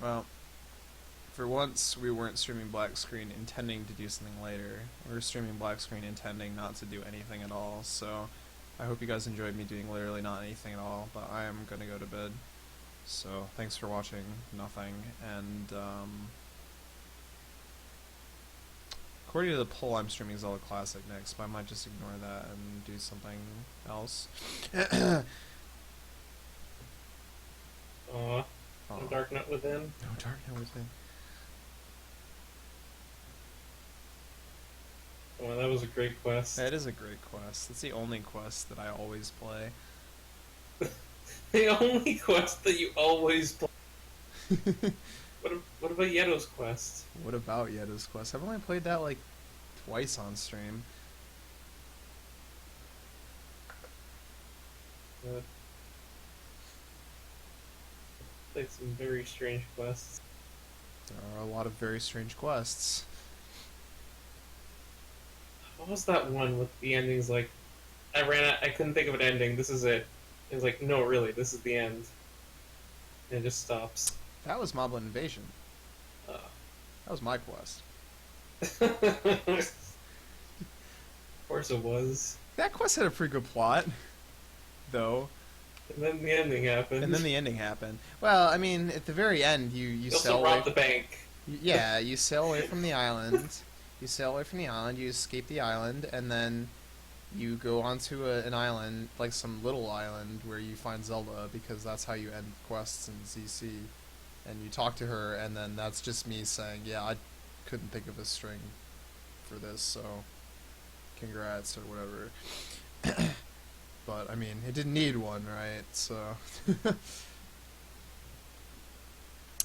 Well, for once, we weren't streaming black screen intending to do something later. We were streaming black screen intending not to do anything at all. So, I hope you guys enjoyed me doing literally not anything at all. But I am gonna go to bed. So, thanks for watching. Nothing. And according to the poll, I'm streaming Zelda Classic next, but I might just ignore that and do something else. Aw, Oh, no Dark Knight Within. no Dark Knight Within. Oh, that was a great quest. That is a great quest. It's the only quest that I always play. The only quest that you always play. What about Yeto's quest? What about Yeto's quest? I've only played that like twice on stream. Uh, played some very strange quests. There are a lot of very strange quests. What was that one with the endings like, I ran out, I couldn't think of an ending, this is it. It was like, no really, this is the end. And it just stops. That was Moblin Invasion. Uh. That was my quest. Of course it was. That quest had a pretty good plot, though. And then the ending happened. And then the ending happened. Well, I mean, at the very end, you also sail robbed away. the bank. Yeah, you sail away from the island. You sail away from the island. You escape the island, and then you go onto an island, like some little island, where you find Zelda, because that's how you end quests in ZC. And you talk to her, and then that's just me saying, yeah, I couldn't think of a string for this, so congrats or whatever. But I mean, it didn't need one, right? So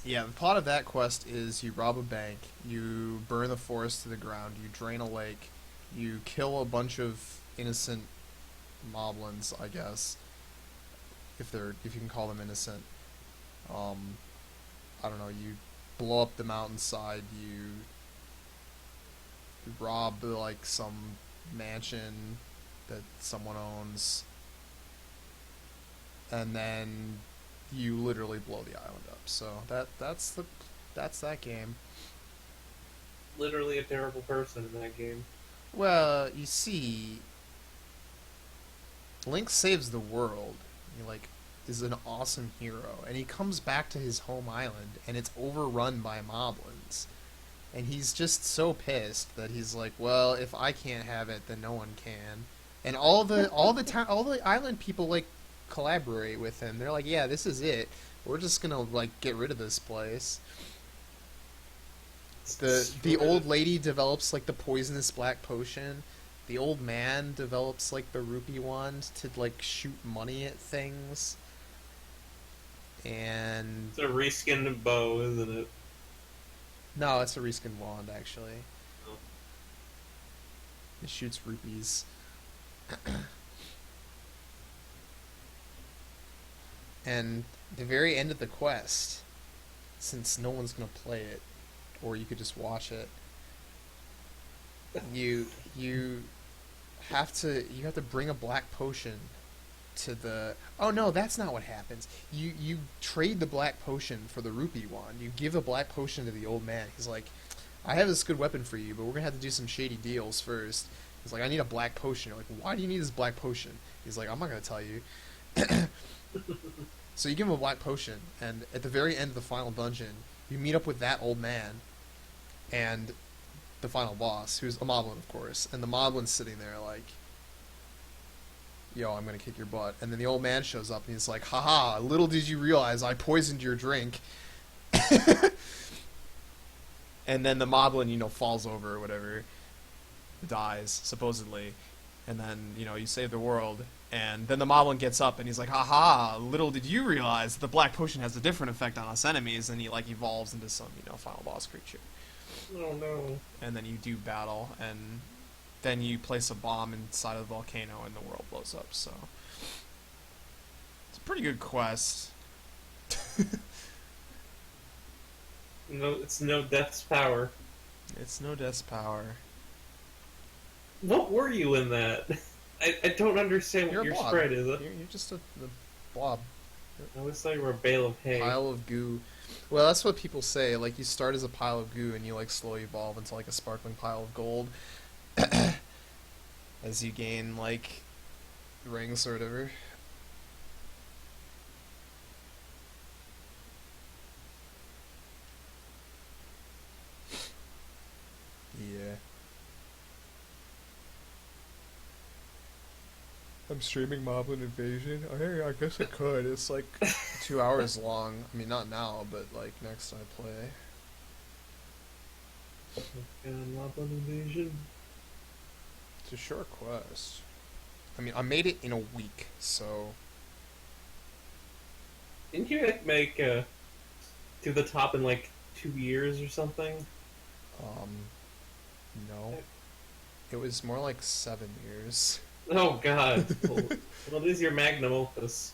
yeah, the plot of that quest is you rob a bank, you burn the forest to the ground, you drain a lake, you kill a bunch of innocent moblins, I guess, if you can call them innocent. I don't know, you blow up the mountainside, you rob like some mansion that someone owns, and then you literally blow the island up. So that's that game. Literally a terrible person in that game. Well, you see, Link saves the world. He like is an awesome hero, and he comes back to his home island, and it's overrun by moblins. And he's just so pissed that he's like, well, if I can't have it, then no one can. And all the island people like collaborate with him. They're like, yeah, this is it. We're just gonna like get rid of this place. The old lady develops like the poisonous black potion. The old man develops like the rupee wand to like shoot money at things. And It's a reskinned bow, isn't it? no, it's a reskin wand actually. Oh. It shoots rupees. And the very end of the quest, since no one's gonna play it, or you could just watch it, you have to bring a black potion to the. Oh no, that's not what happens. You trade the black potion for the rupee wand. You give a black potion to the old man. He's like, I have this good weapon for you, but we're gonna have to do some shady deals first. He's like, I need a black potion. You're like, why do you need this black potion? He's like, I'm not gonna tell you. So you give him a black potion, and at the very end of the final dungeon, you meet up with that old man, and the final boss, who's a moblin, of course, and the moblin's sitting there like, yo, I'm gonna kick your butt. And then the old man shows up, and he's like, haha, little did you realize I poisoned your drink. And then the moblin, falls over or whatever, dies, supposedly. And then, you save the world. And then the moblin gets up and he's like, haha, little did you realize that the black potion has a different effect on us enemies. And he, like, evolves into some, final boss creature. Oh no. And then you do battle, and then you place a bomb inside of the volcano and the world blows up, so. It's a pretty good quest. No, it's no death's power. It's no death's power. What were you in that? I don't understand what You're a your blob. spread is. You're just a blob. I always thought you were a bale of hay. Pile of goo. Well, that's what people say. Like, you start as a pile of goo and you, like, slowly evolve into, like, a sparkling pile of gold as you gain, like, rings or whatever. Yeah. I'm streaming Moblin Invasion. Oh, hey, I guess I could. It's like 2 hours long. I mean, not now, but like next time I play. Moblin Invasion. It's a short quest. I mean, I made it in a week, so Didn't you like make to the top in like 2 years or something? um, no. It was more like 7 years. Oh God. Well, it is your magnum opus.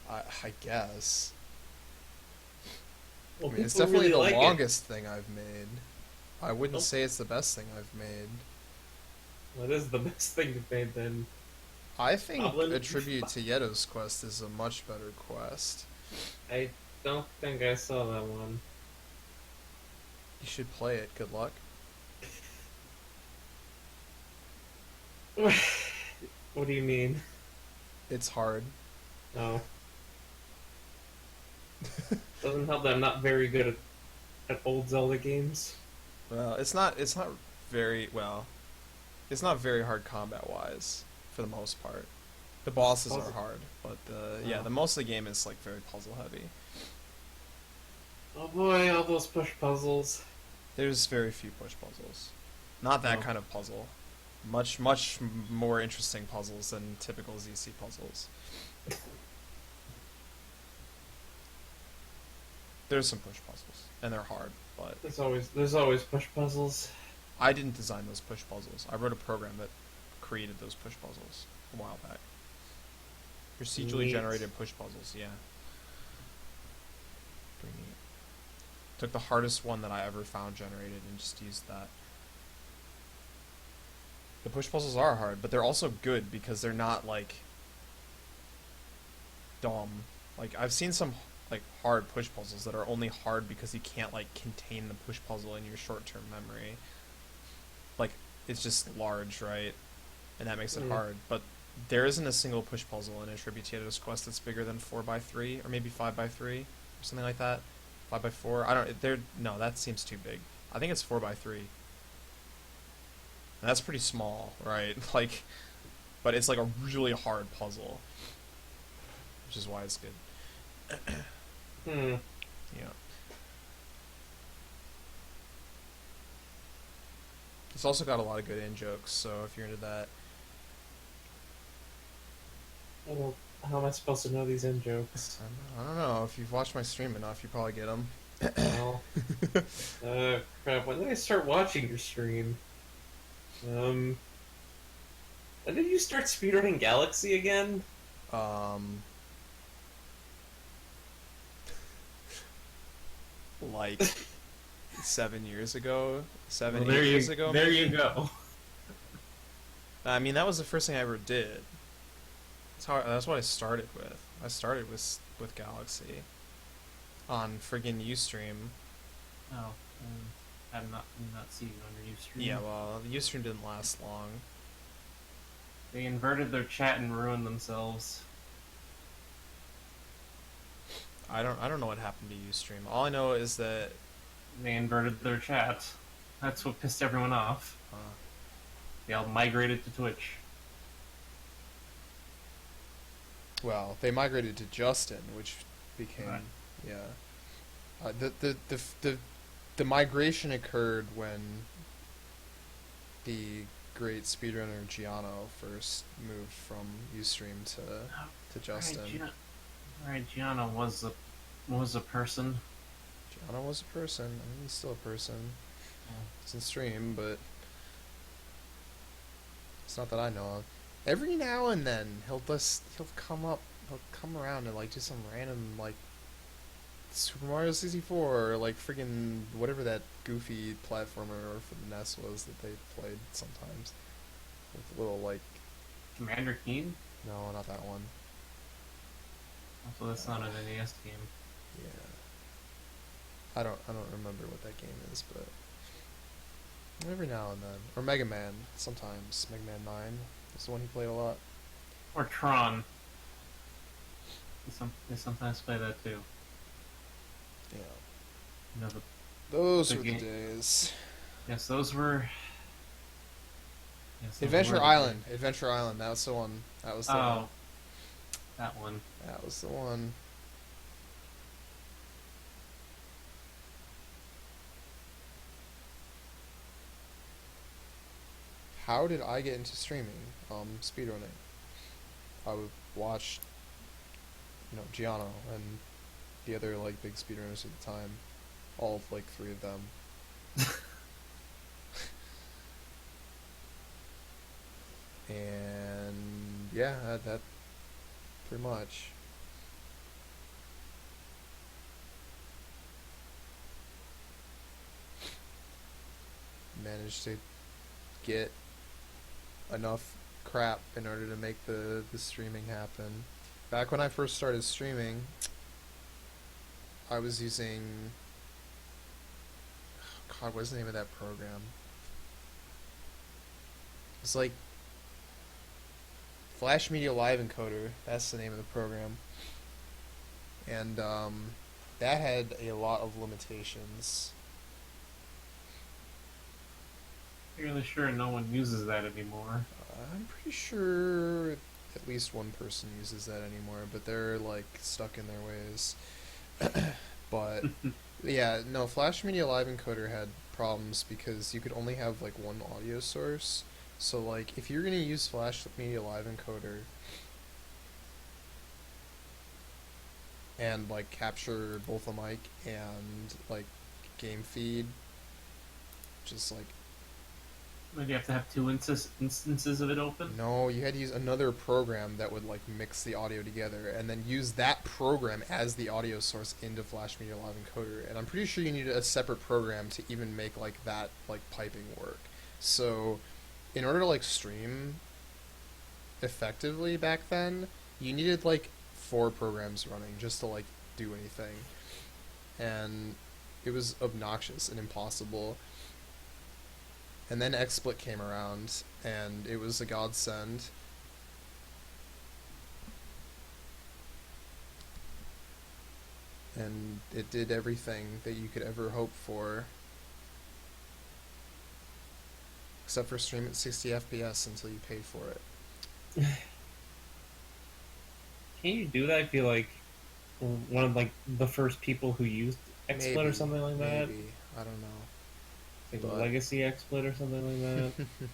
I guess. I Well, mean, it's people definitely really the like it. longest thing I've made. I wouldn't Nope. say it's the best thing I've made. Well, it is the best thing you've made then. I think Goblin. A Tribute to Yeto's Quest is a much better quest. I don't think I saw that one. You should play it. Good luck. What do you mean? It's hard. No. Doesn't help that I'm not very good at old Zelda games. Well, it's not. It's not very well. It's not very hard combat wise, for the most part. The bosses are Puzzle. hard, but Oh. the most of the game is like very puzzle heavy. Oh boy, all those push puzzles. There's very few push puzzles. Not that Oh. kind of puzzle. Much more interesting puzzles than typical ZC puzzles. There's some push puzzles, and they're hard, but There's always push puzzles. I didn't design those push puzzles. I wrote a program that created those push puzzles a while back. Procedurally Neat. generated push puzzles, yeah. Pretty neat. Took the hardest one that I ever found generated and just used that. The push puzzles are hard, but they're also good because they're not like dumb. Like I've seen some like hard push puzzles that are only hard because you can't like contain the push puzzle in your short-term memory. Like it's just large, right? And that makes it Yeah. hard. But there isn't a single push puzzle in a Tribute to Yeto's Quest that's bigger than 4x3 or maybe 5x3 or something like that. 5x4. I don't. There. No, that seems too big. I think it's 4x3. And that's pretty small, right? Like, but it's like a really hard puzzle, which is why it's good. Hmm. Yeah. It's also got a lot of good in jokes, so if you're into that, Well, how am I supposed to know these in jokes? I don't know. If you've watched my stream enough, you probably get them. Well, crap. When did I start watching your stream? When did you start speedrunning Galaxy again? Um, like 7 years ago, seven, Well, 8 years ago. There maybe? you go. I mean, that was the first thing I ever did. That's what I started with. I started with Galaxy on friggin' Ustream. Oh, I'm not seeing you on your Ustream. Yeah, well, the Ustream didn't last long. They inverted their chat and ruined themselves. I don't know what happened to Ustream. All I know is that They inverted their chat. That's what pissed everyone off. uh, They all migrated to Twitch. well, they migrated to Justin, which became Right. yeah. The migration occurred when the great speedrunner Giano first moved from Ustream to Justin. Right, Gianna was a person. Giano was a person. I mean, he's still a person. Yeah. It's in stream, but it's not that I know of. Every now and then he'll come around and like do some random like Super Mario 64 or like friggin' whatever that goofy platformer for the NES was that they played sometimes. With little like Commander Keen? no, not that one. Also, that's not an NES game. Yeah. I don't remember what that game is, but every now and then. Or Mega Man, sometimes. Mega Man 9 is the one he played a lot. Or Tron. They sometimes play that too. Yeah. You know, Those The were the game- days. yes, those were. Yes, those were Adventure the Island. Adventure Island, that was the one. That was the one. Oh, that one. That was the one. How did I get into streaming? Speedrunning. I would watch, Giano and the other like big speedrunners at the time. All like three of them. And yeah, that pretty much. Managed to get enough crap in order to make the streaming happen. Back when I first started streaming, I was using, God, what's the name of that program? It's like Flash Media Live Encoder. That's the name of the program. And that had a lot of limitations. I'm really sure no one uses that anymore. I'm pretty sure at least one person uses that anymore, but they're like stuck in their ways. But yeah, no, Flash Media Live Encoder had problems because you could only have like one audio source. So like if you're gonna use Flash Media Live Encoder and like capture both a mic and like game feed, just like Maybe you have to have two instances of it open. no, you had to use another program that would like mix the audio together and then use that program as the audio source into Flash Media Live Encoder. And I'm pretty sure you needed a separate program to even make like that like piping work. So in order to like stream effectively back then, you needed like 4 programs running just to like do anything. And it was obnoxious and impossible. And then XSplit came around, and it was a godsend. And it did everything that you could ever hope for. Except for stream at 60 FPS until you paid for it. Can you do that? I feel like one of like the first people who used XSplit or Maybe, something like that. Maybe. I don't know. Like But- Legacy XSplit or something like that.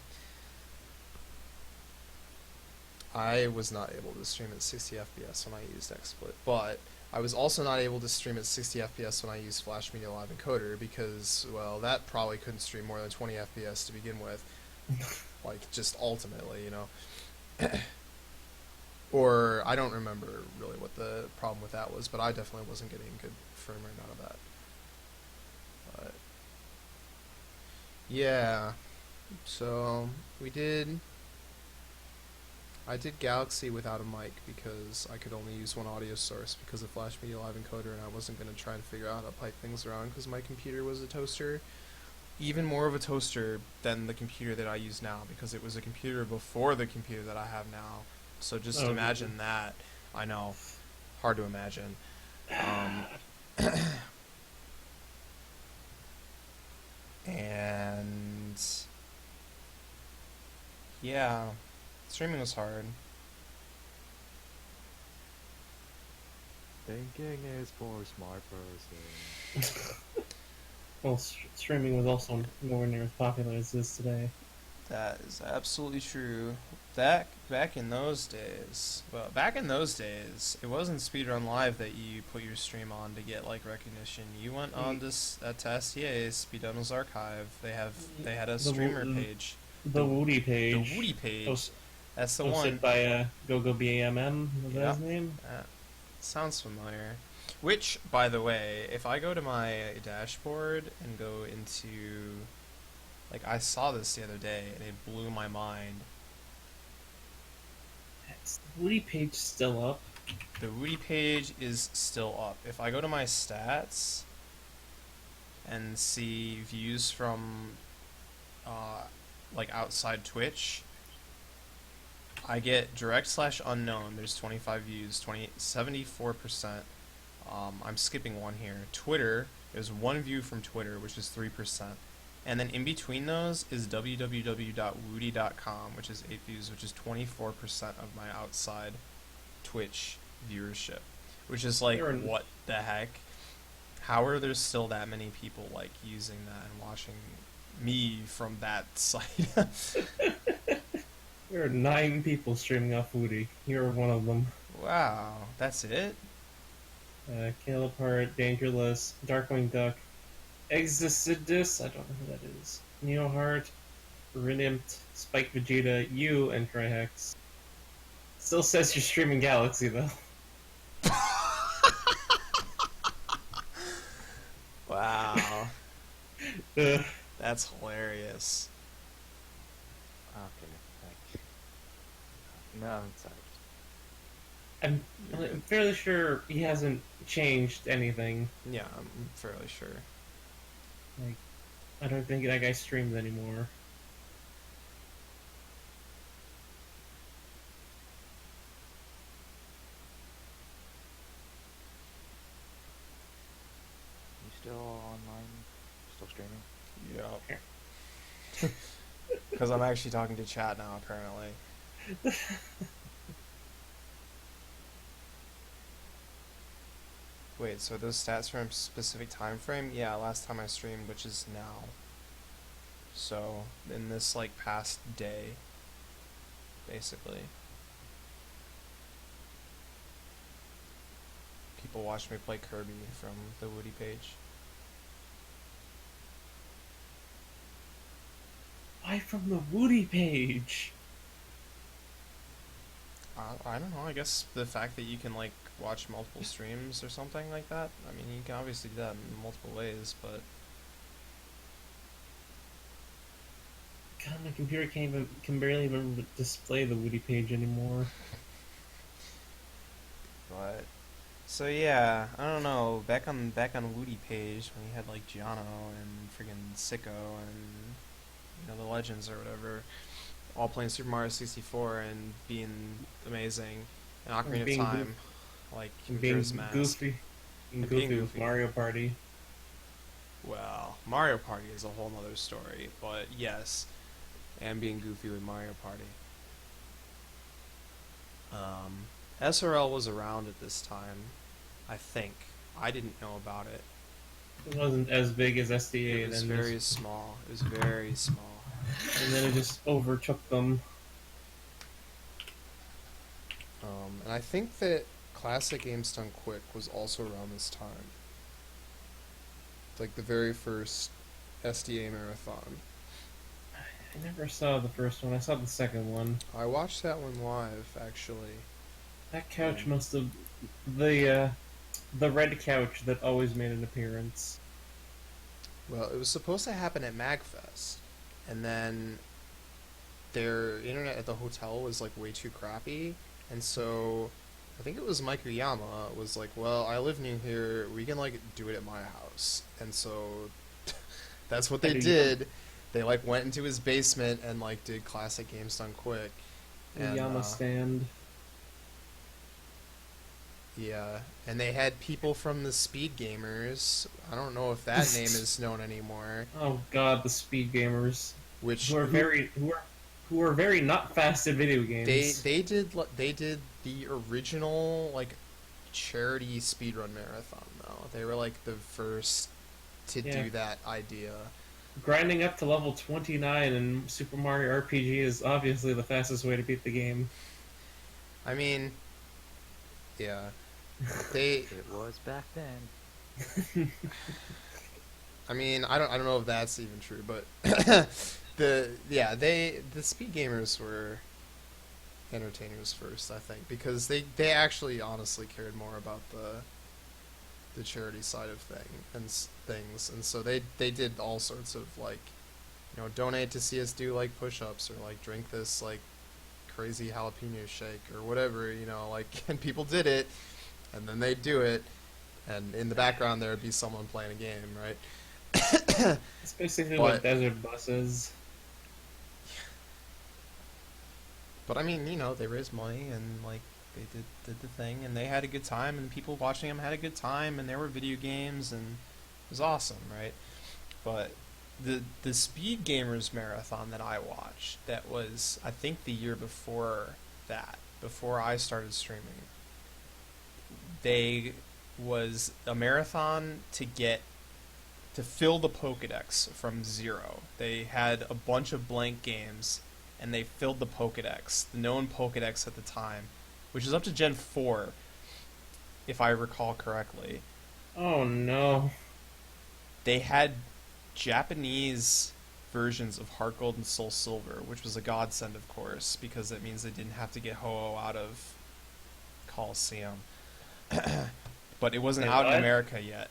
I was not able to stream at 60 FPS when I used XSplit, but I was also not able to stream at 60 FPS when I used Flash Media Live Encoder because, well, that probably couldn't stream more than 20 FPS to begin with. Like, just ultimately, you know. Or, I don't remember really what the problem with that was, but I definitely wasn't getting good frame rate out of that. But, yeah. So, I did Galaxy without a mic because I could only use one audio source because of Flash Media Live Encoder, and I wasn't going to try and figure out how to pipe things around because my computer was a toaster. Even more of a toaster than the computer that I use now because it was a computer before the computer that I have now. So just Oh, imagine that. I know. Hard to imagine. And yeah, streaming was hard. Thinking is for smart person. Well, streaming was also nowhere near as popular as it is today. That is absolutely true. Back in those days, it wasn't Speedrun Live that you put your stream on to get like recognition. You went on to STA, Speedrunners Archive. They had a The streamer Wo- page. The Woody page. The Woody page. Hosted That's the hosted one. by GoGoBAMM. Was that Yeah. his name? Sounds familiar. Which, by the way, if I go to my dashboard and go into, like, I saw this the other day and it blew my mind. Is the Woody page still up? the Woody page is still up. If I go to my stats and see views from like outside Twitch, I get direct/unknown. There's 25 views, 74%. I'm skipping one here. Twitter, there's one view from Twitter, which is 3%. And then in between those is www.woody.com, which is 8 views, which is 24% of my outside Twitch viewership. Which is like, You're what the heck? How are there still that many people like using that and watching me from that site? There are 9 people streaming off Woody. You're one of them. Wow, that's it? Caleb Hart, Dangerless, Darkwing Duck, Exocidus, I don't know who that is. Neo Heart, Renimpt, Spike Vegeta, you, and Trihex. Still says you're streaming Galaxy though. Wow, Uh, that's hilarious. Okay, like, no, I'm sorry. I'm fairly sure he hasn't changed anything. Yeah, I'm fairly sure. Like, I don't think that guy streams anymore. You still online? Still streaming? Yeah. Because I'm actually talking to chat now, apparently. Wait, so those stats from a specific time frame? Yeah, last time I streamed, which is now. So, in this, like, past day, basically. People watch me play Kirby from the Woody page. Why from the Woody page? I don't know, I guess the fact that you can, like, watch multiple streams or something like that. I mean, you can obviously do that in multiple ways, but... God, my computer can barely even display the Woody page anymore. But... So yeah, I don't know, back on Woody page, when you had, like, Giano and friggin' Sicko and, you know, the Legends or whatever, all playing Super Mario 64 and being amazing, and Ocarina of being Time, like, And being Majora's Mask. goofy. Being And being goofy with goofy. Mario Party. Well, Mario Party is a whole nother story, but yes, and being goofy with Mario Party. SRL was around at this time, I think. I didn't know about it. It wasn't as big as SDA, It was then very small. It was very small. and then it just overtook them. And I think that Classic Games Done Quick was also around this time. Like the very first SDA marathon. I never saw the first one. I saw the second one. I watched that one live, actually. That couch must have the red couch that always made an appearance. Well, it was supposed to happen at MagFest, and then their internet at the hotel was like way too crappy, and so I think it was Mike Yama was like, "Well, I live near here. We can like do it at my house," and so that's what they did. They like went into his basement and like did Classic Games Done Quick. And, Yama stand. Yeah, and they had people from the Speed Gamers. I don't know if that name is known anymore. Oh God, the speed gamers Which who are very not fast at video games. they did the original like charity speedrun marathon though. They were like the first to Yeah. do that idea. Grinding up to level 29 in Super Mario RPG is obviously the fastest way to beat the game. I mean, yeah, they. It was back then. I mean, I don't know if that's even true, but the Speed Gamers were entertainers first, I think, because they actually honestly cared more about the charity side of things, and so they did all sorts of like, you know, donate to see us do like push-ups or like drink this like crazy jalapeno shake or whatever, you know, like, and people did it, and then they'd do it, and in the background there would be someone playing a game, right? It's basically But- what Desert Bus is. But I mean, you know, they raised money and like they did the thing, and they had a good time, and people watching them had a good time, and there were video games, and it was awesome, right? But the Speed Gamers marathon that I watched, that was I think the year before that, before I started streaming, they was a marathon to fill the Pokédex from zero. They had a bunch of blank games, and they filled the Pokédex, the known Pokédex at the time, which is up to Gen 4, if I recall correctly. Oh no. They had Japanese versions of Heart Gold and Soul Silver, which was a godsend, of course, because it means they didn't have to get Ho-Oh out of Coliseum. But it wasn't Wait, out in what? America yet.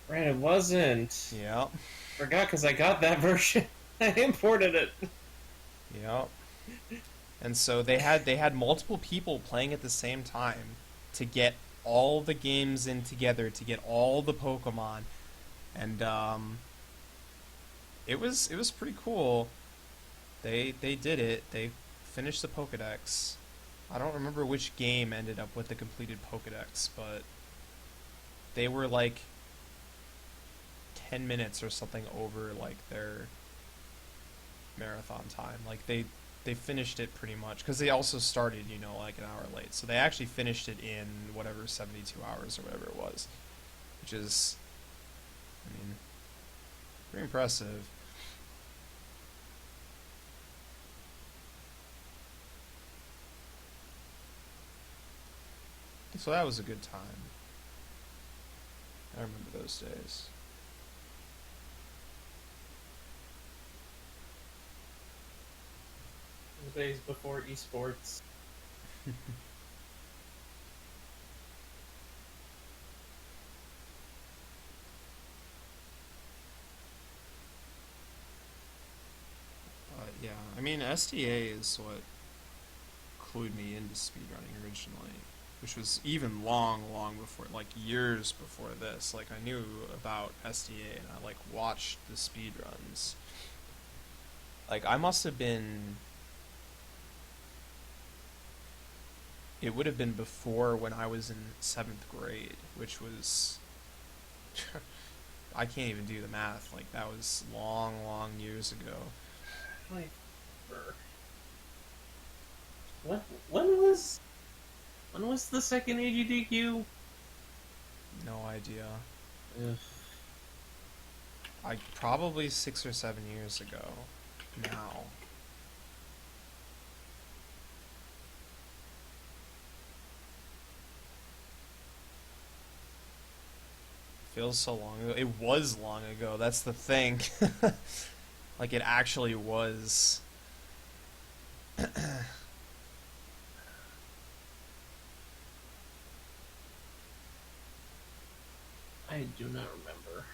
Right, it wasn't. Yep. Forgot because I got that version. I imported it. Yep. And so they had multiple people playing at the same time to get all the games in together, to get all the Pokemon, and it was pretty cool. They did it. They finished the Pokédex. I don't remember which game ended up with the completed Pokédex, but they were like 10 minutes or something over like their marathon time. Like they finished it pretty much, because they also started, you know, like an hour late, so they actually finished it in whatever 72 hours or whatever it was, which is, I mean, pretty impressive. So that was a good time. I remember those days. The days before esports. But yeah, I mean, SDA is what clued me into speedrunning originally, which was even long before, like years before this. Like I knew about SDA and I like watched the speedruns. Like I must have been, it would have been before when I was in 7th grade, which was, I can't even do the math, like that was long years ago. Like, when was the second AGDQ? No idea. Ugh. Probably 6 or 7 years ago now. Feels so long ago. It was long ago, that's the thing. Like it actually was. I do not remember.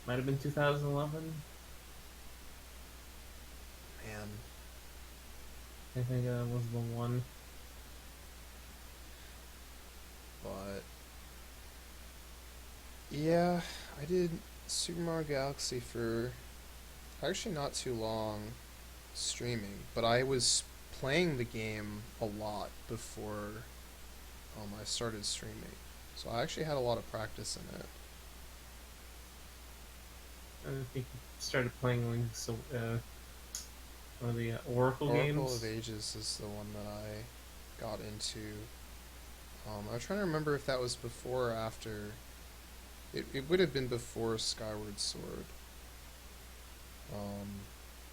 Might have been 2011. Man. I think that was the one. But yeah, I did Super Mario Galaxy for actually not too long streaming, but I was playing the game a lot before I started streaming. So I actually had a lot of practice in it. I think you started playing like one of the Oracle games. Oracle of Ages is the one that I got into. I was trying to remember if that was before or after. It would have been before Skyward Sword.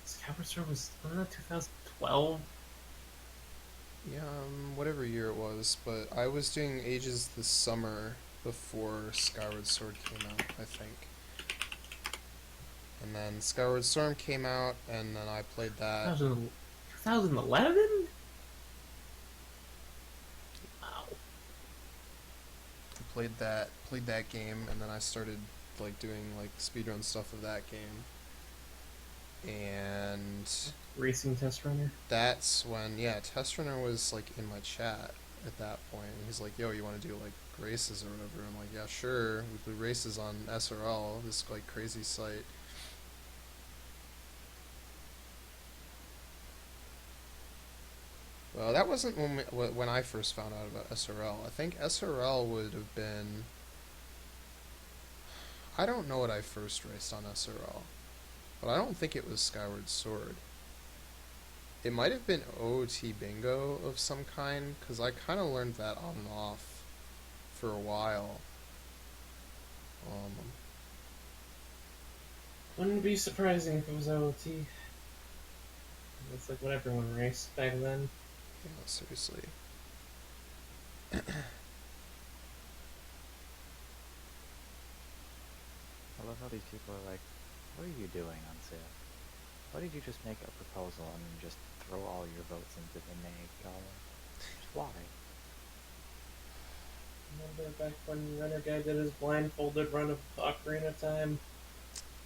Skyward Sword wasn't that 2012? Yeah, whatever year it was, but I was doing Ages this summer before Skyward Sword came out, I think. And then Skyward Sword came out, and then I played that. 2011? Wow. Played that game, and then I started like doing like speedrun stuff of that game. and Racing test runner. that's when, yeah, Test Runner was like in my chat at that point. And he's like, "Yo, you want to do like races or whatever?" I'm like, "Yeah, sure. We do races on SRL, this like crazy site." Well, that wasn't when I first found out about SRL. I think SRL would have been. I don't know what I first raced on SRL, but I don't think it was Skyward Sword. It might have been OOT Bingo of some kind, because I kind of learned that on and off for a while. Wouldn't be surprising if it was OOT. That's like what everyone raced back then. Yeah, seriously. I love how these people are like, what are you doing on sale? Why did you just make a proposal and then just throw all your votes into the nay column? Just why? Remember back when Runner Guy did his blindfolded run of Ocarina of Time?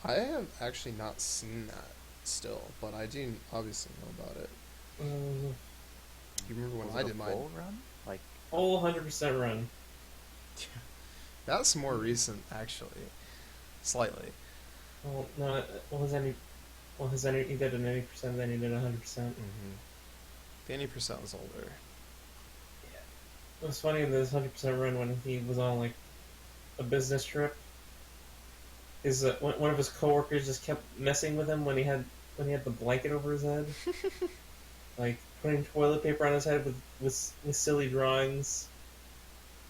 I have actually not seen that still, but I do obviously know about it. You remember when Was I it a did mine? full run? Like, Whole 100% run. That's more recent, actually. Slightly. Well, no, he did an 80%, then he did 100%. Mm-hmm. The 80% was older. It was funny in this 100% run when he was on like a business trip. His one of his coworkers just kept messing with him when he had the blanket over his head, like putting toilet paper on his head with silly drawings,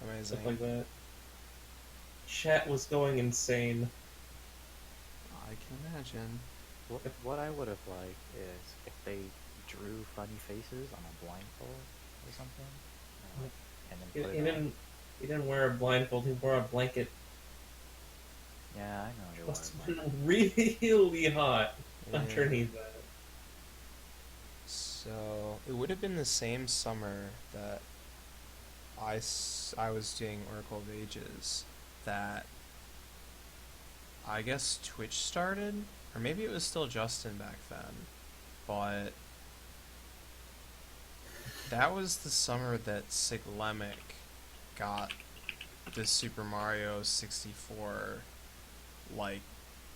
Amazing. stuff like that. Chat was going insane. I can imagine. what I would have liked is if they drew funny faces on a blindfold or something, and then put it on. He didn't wear a blindfold. He wore a blanket. Yeah, I know you Must are. have been really hot Yeah. underneath that. So, it would have been the same summer that I was doing Oracle of Ages that I guess Twitch started, or maybe it was still Justin back then, but that was the summer that Siglemic got the Super Mario 64 like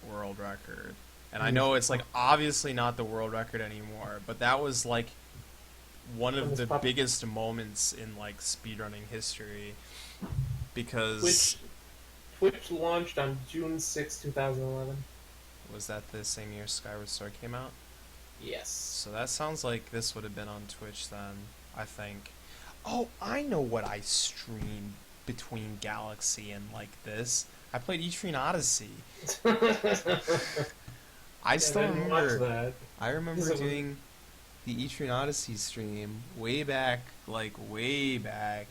world record. And I know it's like obviously not the world record anymore, but that was like one of the biggest moments in like speedrunning history because Twitch launched on June 6, 2011. was that the same year Skyward Sword came out? Yes. So that sounds like this would have been on Twitch then, I think. Oh, I know what I streamed between Galaxy and like this. I played Etrian Odyssey. I still didn't watch remember. that. I remember Because it was- doing the Etrian Odyssey stream way back, like way back.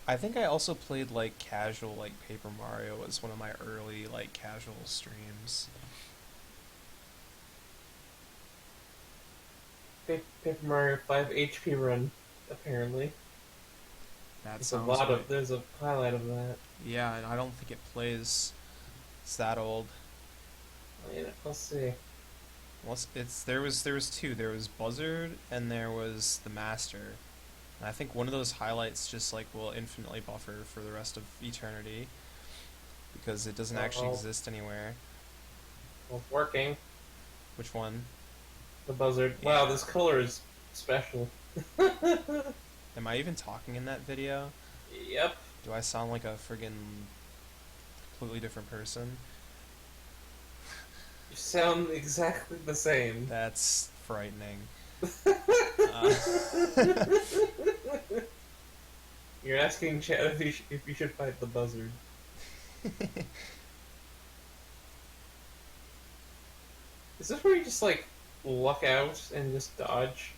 I think I also played like casual, like Paper Mario was one of my early like casual streams. Paper Mario 5 HP run, apparently. That There's a sounds lot right. of there's a highlight of that. Yeah, and I don't think it plays. It's that old. I mean, let's see. Well, there was two. There was Buzzard and there was the Master. And I think one of those highlights just like will infinitely buffer for the rest of eternity because it doesn't actually Uh-oh. exist anywhere. Well, it's working. Which one? The buzzard. Yeah. Wow, this color is special. Am I even talking in that video? Yep. Do I sound like a friggin' completely different person? You sound exactly the same. That's frightening. You're asking chat if you should fight the buzzard. Is this where you just like luck out and just dodge?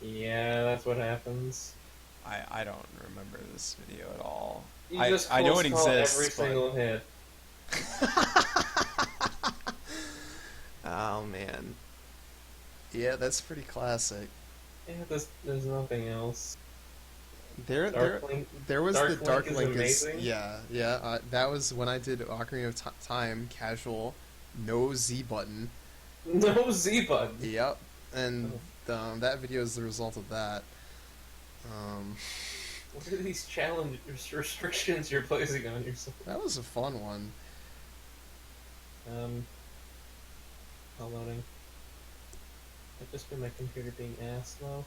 Yeah, that's what happens. I don't remember this video at all. You I just know it close call exists, every but- single hit. Oh man. Yeah, that's pretty classic. Yeah, there's nothing else. There Dark was Dark the Dark Link is Link amazing. yeah. That was when I did Ocarina of Time casual. no Z button. No Z button. Yep, and that video is the result of that. What are these challenge restrictions you're placing on yourself? That was a fun one. Not loading. Might just be my computer being ass slow.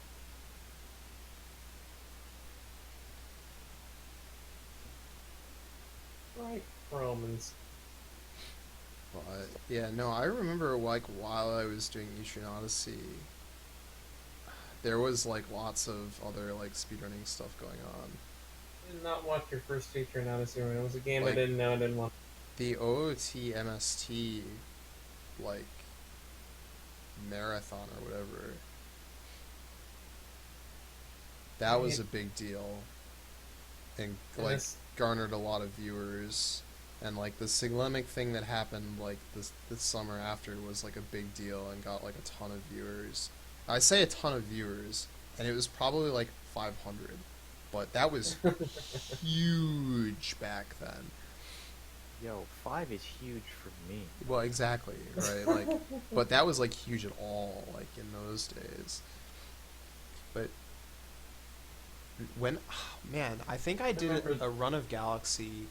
Right, Romans. But yeah, no, I remember like while I was doing Etrian Odyssey, there was like lots of other like speedrunning stuff going on. I did not watch your first feature in Odyssey when it was a game Like- I didn't know I didn't want. The OOT MST, like marathon or whatever, that was a big deal, and And like this- garnered a lot of viewers. And like the Siglemic thing that happened like this summer after was like a big deal and got like a ton of viewers. I say a ton of viewers, and it was probably like 500, but that was huge back then. Yo, 5 is huge for me. Well, exactly, right? Like, but that was like huge at all, like in those days. But when, man, I think I did remember- a run of Galaxy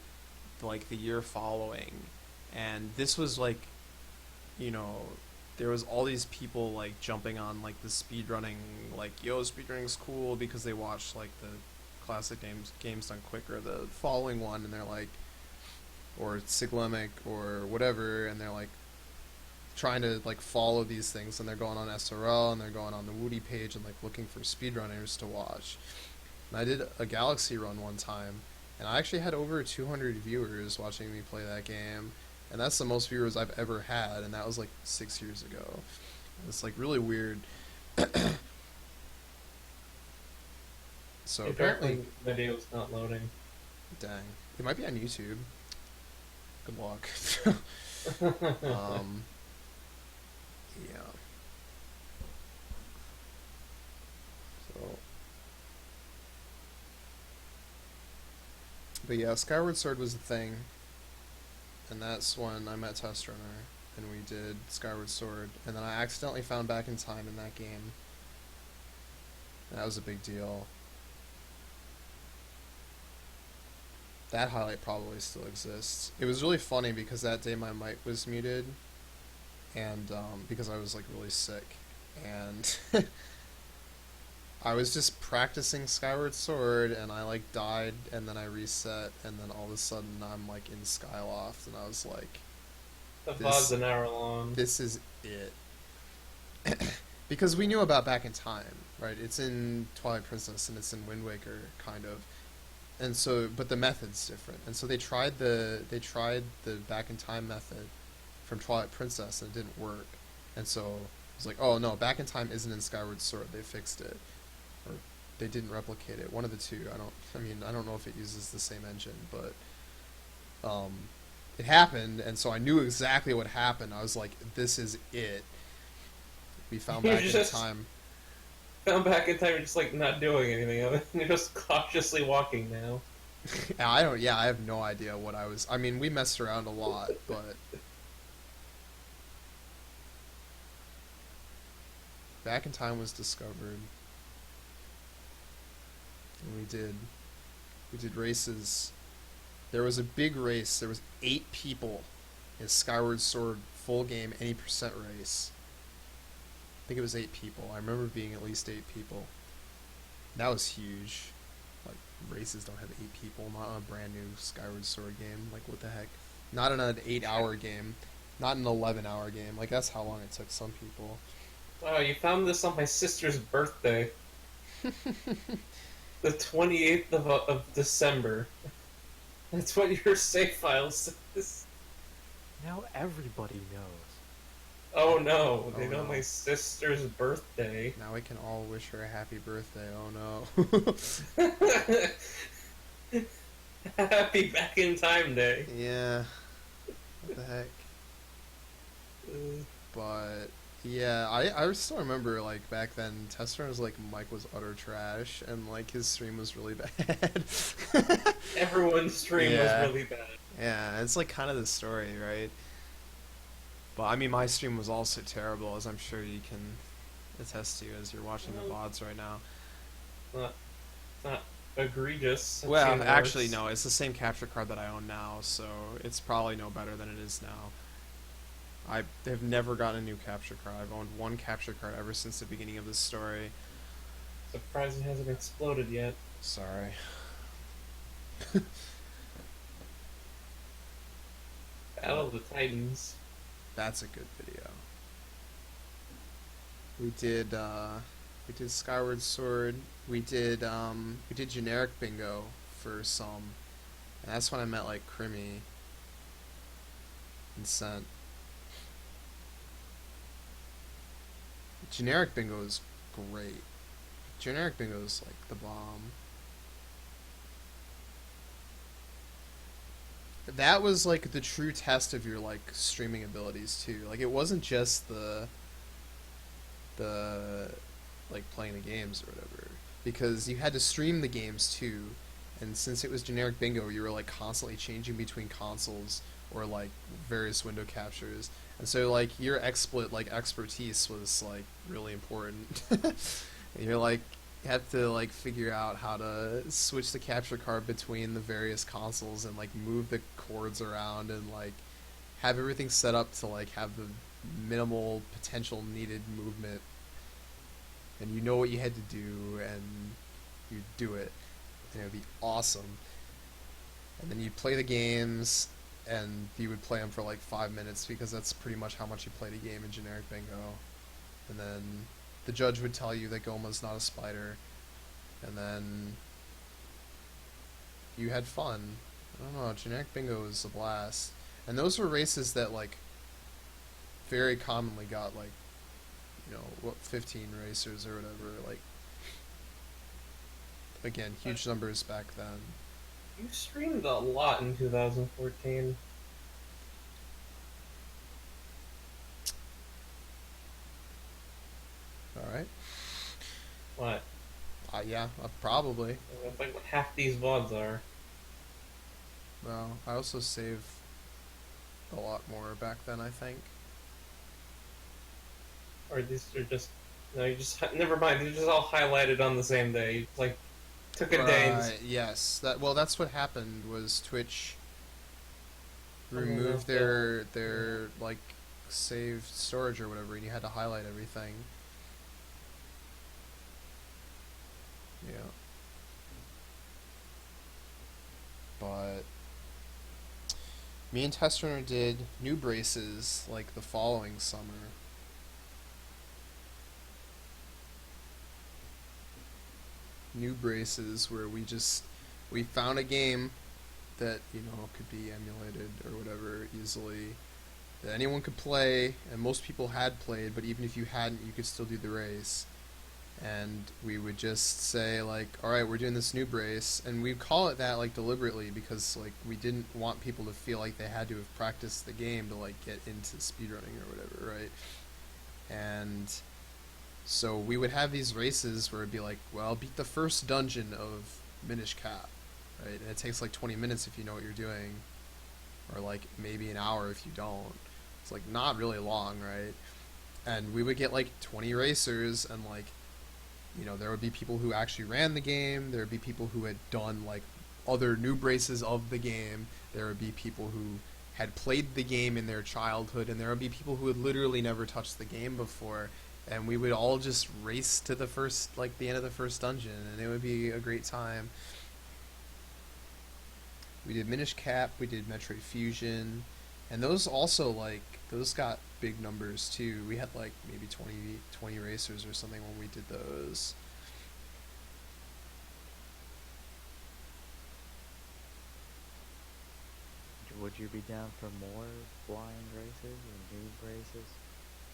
like the year following, and this was like, you know, there was all these people like jumping on like the speedrunning, like, yo, speedrunning's cool because they watched like the classic games done quicker, the following one, and they're like, or Siglemic or whatever, and they're like trying to like follow these things, and they're going on SRL and they're going on the Woody page and like looking for speedrunners to watch. And I did a Galaxy run one time, and I actually had over 200 viewers watching me play that game, and that's the most viewers I've ever had, and that was like 6 years ago. It's like really weird. So apparently, the video's not loading. dang, it might be on YouTube. Good luck. Yeah. So, but yeah, Skyward Sword was a thing, and that's when I met Test Runner, and we did Skyward Sword, and then I accidentally found Back in Time in that game. And that was a big deal. That highlight probably still exists. It was really funny because that day my mic was muted, and because I was like really sick, and I was just practicing Skyward Sword, and I like died, and then I reset, and then all of a sudden I'm like in Skyloft, and I was like, The This- VOD's an hour long. this is it. Because we knew about Back in Time, right? It's in Twilight Princess and it's in Wind Waker, kind of. And so, but the method's different. And so they tried the Back in Time method from Twilight Princess, and it didn't work. And so it was like, oh no, Back in Time isn't in Skyward Sword. They fixed it, or they didn't replicate it. One of the two. I don't know if it uses the same engine, but it happened, and so I knew exactly what happened. I was like, this is it. We found You Back in just- Time. Found Back in Time, you're just like not doing anything of it. You're just cautiously walking now. I have no idea what I was. I mean, we messed around a lot, but Back in Time was discovered, and we did races. There was a big race. There was 8 people in Skyward Sword full game any percent race. I think it was 8 people. I remember being at least 8 people. That was huge. Like, races don't have 8 people, not on a brand new Skyward Sword game. Like, what the heck? Not in an 8-hour game. Not an 11-hour game. Like, that's how long it took some people. Wow, you found this on my sister's birthday. The 28th of December. That's what your save file says. Now everybody knows. Oh no, they Oh, know no. my sister's birthday. Now we can all wish her a happy birthday. Oh no. Happy Back in Time Day. Yeah. What the heck? But yeah, I still remember like back then Tester's like mic was utter trash and like his stream was really bad. Everyone's stream Yeah. was really bad. Yeah, it's like kind of the story, right? But I mean, my stream was also terrible, as I'm sure you can attest to as you're watching the VODs right now. It's not egregious. I've Well, seen actually, worse. no, it's the same capture card that I own now, so it's probably no better than it is now. I have never gotten a new capture card. I've owned one capture card ever since the beginning of this story. Surprised it hasn't exploded yet. Sorry. Battle of the Titans. That's a good video. We did Skyward Sword. We did generic bingo for some. And that's when I met like Crimmy and Scent. Generic bingo is great. Generic bingo is like the bomb. That was like the true test of your like streaming abilities too. Like it wasn't just the like playing the games or whatever, because you had to stream the games too, and since it was generic bingo, you were like constantly changing between consoles or like various window captures, and so like your XSplit like expertise was like really important. You're like you have to like figure out how to switch the capture card between the various consoles and like move the cords around and like have everything set up to like have the minimal potential needed movement, and you know what you had to do and you do it, and it would be awesome. And then you'd play the games and you would play them for like 5 minutes because that's pretty much how much you played a game in generic bingo, and then the judge would tell you that Goma's not a spider, and then you had fun. I don't know, generic bingo was a blast. And those were races that like very commonly got like, you know, what, 15 racers or whatever, like again, huge numbers back then. You streamed a lot in 2014. Alright. What? Yeah, probably. That's like what half these VODs are. Well, I also save a lot more back then, I think. Or these are just. No, you just. Never mind, they're just all highlighted on the same day. You, like, took a day and. Right, yes. That's what happened was Twitch Something removed else, their like saved storage or whatever, and you had to highlight everything. Yeah. But me and Testrunner did new braces like the following summer. New braces where we found a game that, you know, could be emulated or whatever easily, that anyone could play, and most people had played, but even if you hadn't, you could still do the race. And we would just say like, all right, we're doing this new brace, and we call it that like deliberately because like we didn't want people to feel like they had to have practiced the game to like get into speedrunning or whatever, right? And so we would have these races where it'd be like, well, beat the first dungeon of Minish Cap, right? And it takes like 20 minutes if you know what you're doing, or like maybe an hour if you don't. It's like not really long, right? And we would get like 20 racers, and like, you know, there would be people who actually ran the game, there would be people who had done like other new braces of the game, there would be people who had played the game in their childhood, and there would be people who had literally never touched the game before, and we would all just race to the end of the first dungeon, and it would be a great time. We did Minish Cap, we did Metroid Fusion, and those also, like, those got big numbers too. We had like maybe 20 racers or something when we did those. Would you be down for more blind races or new races?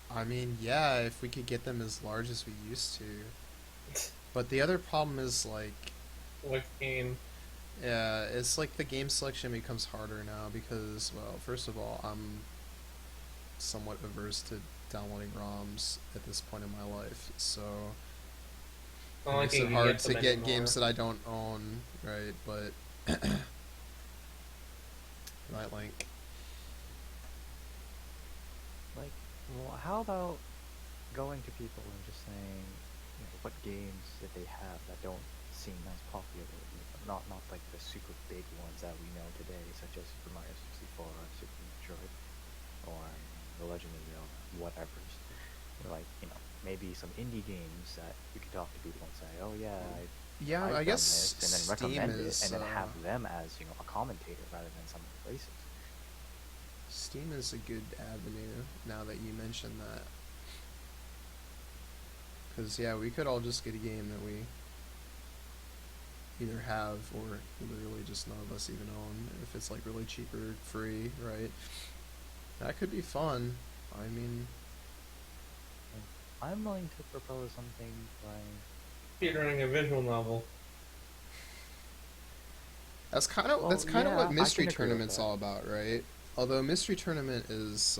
I mean, yeah, if we could get them as large as we used to. But the other problem is, like, What game? yeah, it's like the game selection becomes harder now because, well, first of all, I'm somewhat averse to downloading ROMs at this point in my life, so Not it like makes you it can hard get to them get anymore. games that I don't own, right? But Night Link. Well, how about going to people and just saying, what games that they have that don't seem as popular, not like the super big ones that we know today, such as Super Mario 64 or Super Metroid or The Legend of Zelda, whatever's. Like, maybe some indie games that you could talk to people and say, oh yeah, Yeah, I've I done guess this, and then Steam recommend it, is and then have them as, a commentator rather than some places. Steam is a good avenue now that you mention that. Because, yeah, we could all just get a game that we either have or literally just none of us even own. If it's, like, really cheap or free, right? That could be fun. I mean... I'm willing to propose something like... Speedrunning a visual novel. That's kind of Well, that's kind of yeah, what I Mystery can agree with Tournament's that. all about, right? Although Mystery Tournament is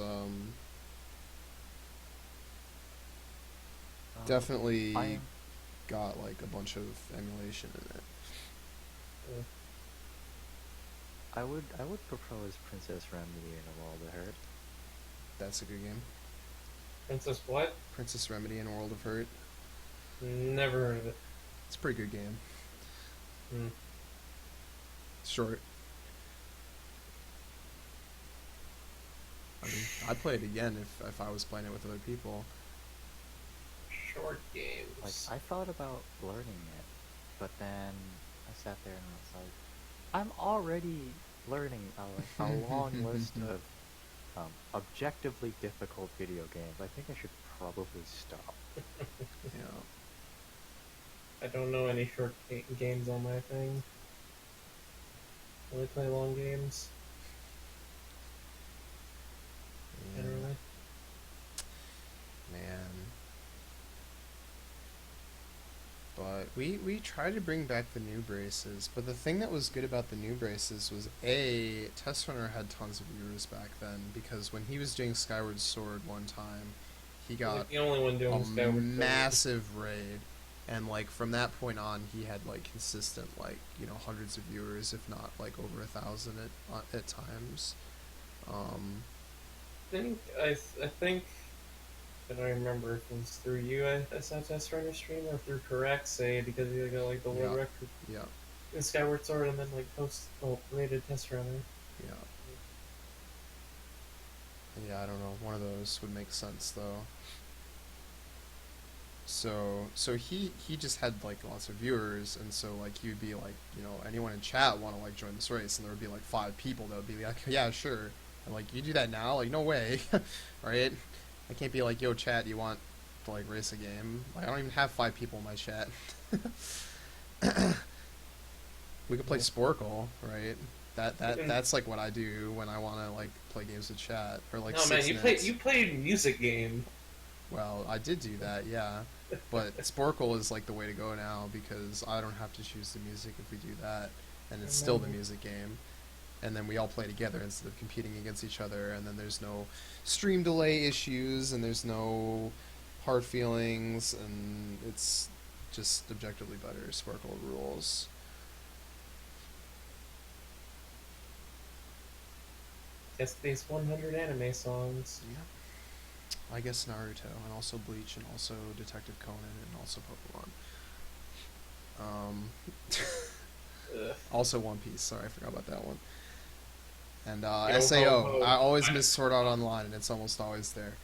definitely I got like a bunch of emulation in it. I would propose Princess Remedy in A World of Hurt. That's a good game. Princess what? Princess Remedy in World of Hurt. Never heard of it. It's a pretty good game. Hmm. Short. I mean, I'd play it again if I was playing it with other people. Short games. Like, I thought about learning it, but then I sat there and was like, I'm already learning a long list of objectively difficult video games. I think I should probably stop. Yeah. I don't know any short games on my thing. Only play long games, Yeah. generally. Man. But we tried to bring back the new braces, but the thing that was good about the new braces was Test Runner had tons of viewers back then, because when he was doing Skyward Sword one time, he got Like the only one doing a Skyward Sword. massive raid, and like from that point on he had like consistent hundreds of viewers, if not like over 1,000 at times. I think that I remember if it was through you I saw Test Runner stream or through Karaxay because he got like the world Yeah. record Yeah. in Skyward Sword and then like rated Test Runner. Yeah. Yeah, I don't know. One of those would make sense though. So he just had like lots of viewers, and so like he would be like, anyone in chat want to like join this race, and there would be like 5 people that would be like, yeah, sure. And like, you do that now? Like, no way. Right? I can't be like, yo, chat, you want to like race a game? Like, I don't even have 5 people in my chat. We could play Yeah. Sporkle, right? That's like what I do when I want to like play games with chat, or like No man, 6 you played music game. Well, I did do that, yeah. But Sporkle is like the way to go now, because I don't have to choose the music if we do that, and it's still the music game. And then we all play together instead of competing against each other, and then there's no stream delay issues, and there's no hard feelings, and it's just objectively better. Sporkle rules. Test Base 100 anime songs. Yeah. I guess Naruto, and also Bleach, and also Detective Conan, and also Pokemon. Ugh. Also One Piece. Sorry, I forgot about that one. And Yo ho SAO. ho. I always miss Sword Art Online, and it's almost always there.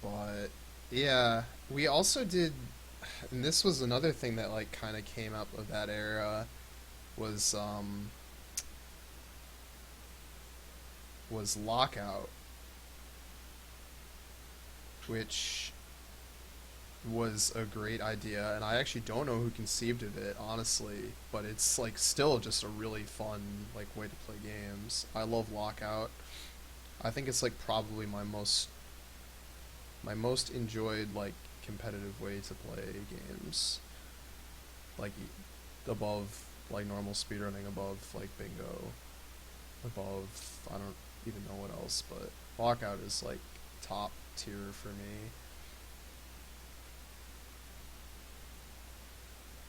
But yeah, we also did, and this was another thing that like kind of came up of that era, was Lockout, which was a great idea, and I actually don't know who conceived of it, honestly, but it's like still just a really fun like way to play games. I love Lockout. I think it's like probably my most enjoyed like competitive way to play games. Like above like normal speedrunning, above like bingo, above I don't even know what else, but Lockout is like top tier for me.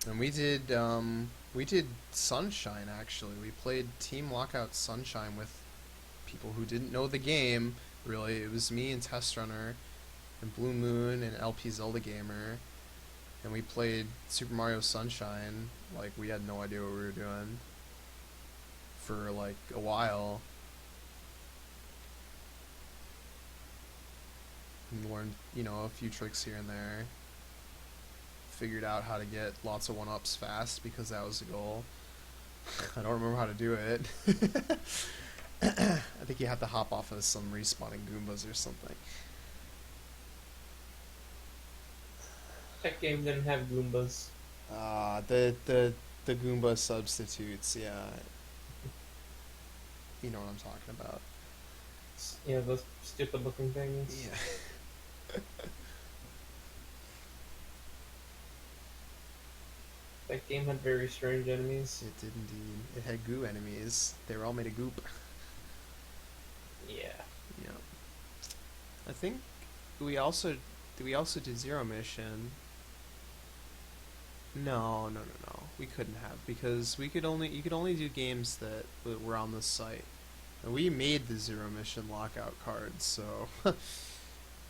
And we did Sunshine actually. We played Team Lockout Sunshine with people who didn't know the game, really. It was me and Test Runner and Blue Moon and LP Zelda Gamer, and we played Super Mario Sunshine. Like, we had no idea what we were doing for like a while. And learned, a few tricks here and there. Figured out how to get lots of 1-ups fast because that was the goal. I don't remember how to do it. I think you have to hop off of some respawning Goombas or something. That game didn't have Goombas. The Goomba substitutes, yeah. You know what I'm talking about. Yeah, those stupid looking things. Yeah. That game had very strange enemies. It did indeed. It had goo enemies. They were all made of goop. Yeah. Yeah. I think we also did Zero Mission. No. We couldn't have, because you could only do games that were on the site. And we made the Zero Mission lockout cards, so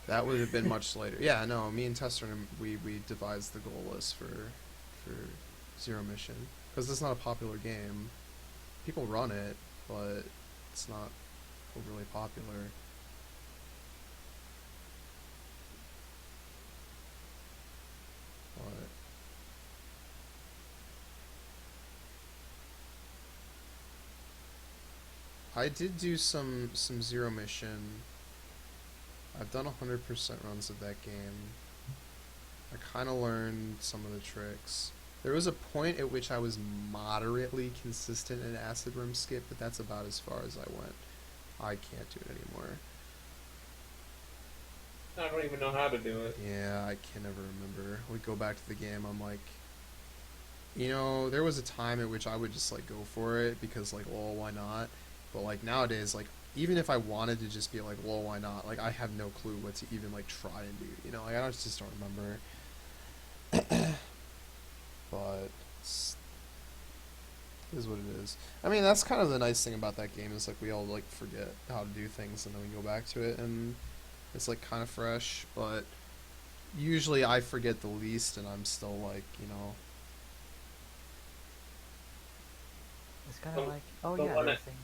that would have been much later. Yeah, no, me and Tester, we devised the goal list for Zero Mission, because it's not a popular game. People run it, but it's not overly popular. But I did do some Zero Mission. I've done 100% runs of that game. I kind of learned some of the tricks. There was a point at which I was moderately consistent in Acid Rim Skip, but that's about as far as I went. I can't do it anymore. I don't even know how to do it. Yeah, I can never remember. We go back to the game, I'm like, there was a time at which I would just like go for it because like, well, why not? But like nowadays, like even if I wanted to just be like, well, why not? Like I have no clue what to even like try and do. Like I just don't remember. But it is what it is. I mean, that's kind of the nice thing about that game is like we all like forget how to do things and then we go back to it and it's like kind of fresh. But usually I forget the least and I'm still like, It's kind of like, oh the yeah, one that- everything.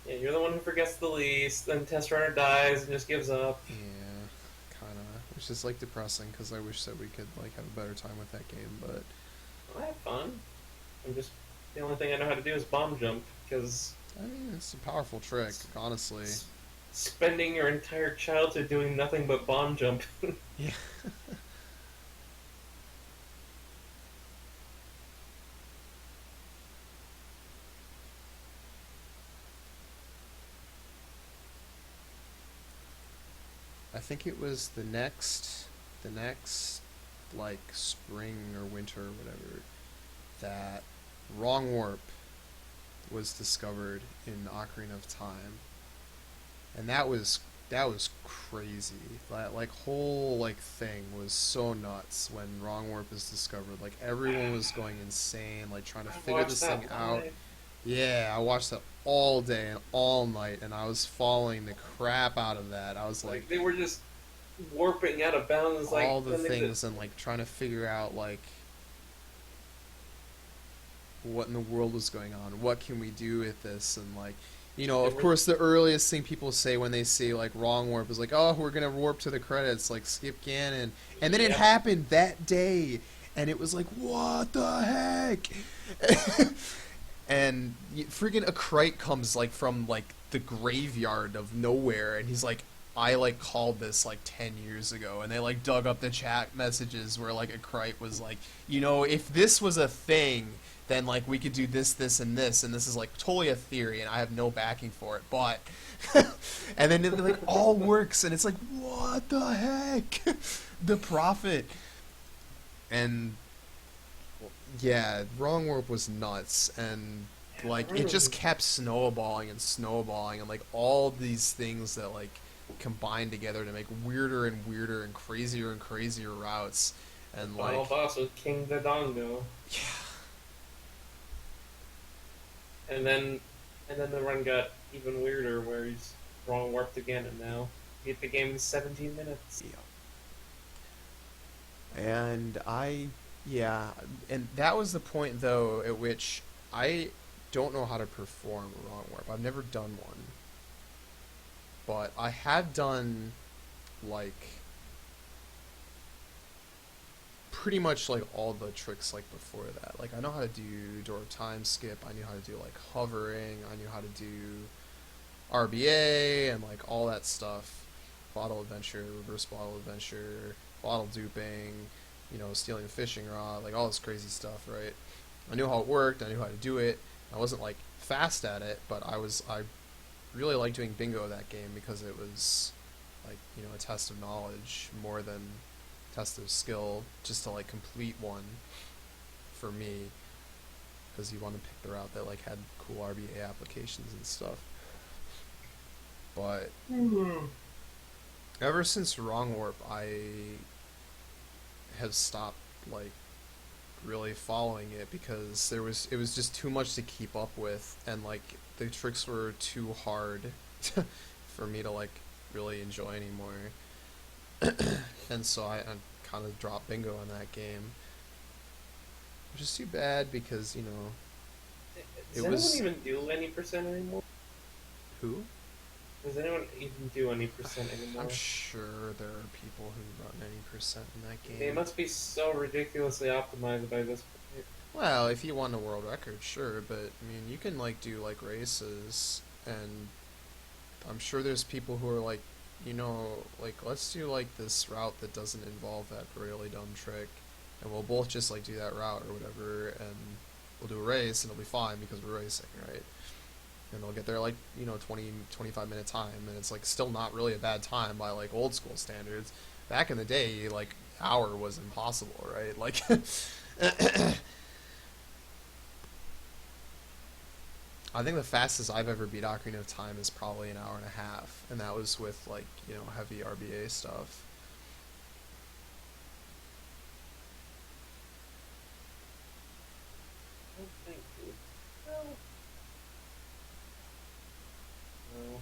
Yeah, you're the one who forgets the least, then Test Runner dies and just gives up. Yeah, kind of. Which is like depressing because I wish that we could like have a better time with that game, but I had fun. The only thing I know how to do is bomb jump, because I mean it's a powerful trick, honestly. spending your entire childhood doing nothing but bomb jump. Yeah. I think it was the next like spring or winter or whatever that Wrong Warp was discovered in Ocarina of Time, and that was crazy. That like whole like thing was so nuts when Wrong Warp was discovered. Like everyone was going insane, like trying to figure this thing out. Yeah, I watched that all day and all night, and I was following the crap out of that. I was like They were just warping out of bounds, like all the things and like trying to figure out like what in the world was going on. What can we do with this? And like, of course, the earliest thing people say when they see like Wrong Warp is like, oh, we're gonna warp to the credits, like skip Ganon, and then it happened that day, and it was like, what the heck? And freaking a Krite comes like from like the graveyard of nowhere, and he's like, I like called this like 10 years ago, and they like dug up the chat messages where like a Krite was like, if this was a thing, then like we could do this, this, and this is like totally a theory, and I have no backing for it, but and then it like all works, and it's like, what the heck? The Prophet. And yeah, Wrong Warp was nuts, and like it just kept snowballing, and like all these things that like combined together to make weirder and weirder and crazier routes, and like final boss was King Dodongo. Yeah. And then the run got even weirder, where he's wrong warped again, and now beat the game in 17 minutes. And yeah, and that was the point though at which I don't know how to perform a wrong warp. I've never done one, but I have done like pretty much like all the tricks like before that. Like I know how to do door of time skip. I knew how to do like hovering. I knew how to do RBA and like all that stuff. Bottle adventure, reverse bottle adventure, bottle duping, stealing a fishing rod, like all this crazy stuff, right? I knew how it worked. I knew how to do it. I wasn't like fast at it, but I really liked doing bingo that game because it was like a test of knowledge more than test of skill, just to like complete one for me, because you want to pick the route that like had cool RBA applications and stuff. But ever since Wrong Warp, I have stopped like really following it because it was just too much to keep up with, and like the tricks were too hard for me to like really enjoy anymore. And so I kind of dropped bingo in that game, which is too bad because Does it was anyone even do any percent anymore? who? Does anyone even do any percent anymore? I'm sure there are people who run any percent in that game. They must be so ridiculously optimized by this point. Well, if you want a world record, sure, but I mean, you can like do like races, and I'm sure there's people who are like, like let's do like this route that doesn't involve that really dumb trick, and we'll both just like do that route or whatever, and we'll do a race and it'll be fine because we're racing, right? And they'll get there like 20-25 minute time, and it's like still not really a bad time by like old school standards. Back in the day, like hour was impossible, right? Like I think the fastest I've ever beat Ocarina of Time is probably an hour and a half, and that was with like heavy RBA stuff. Oh, thank you. No. No.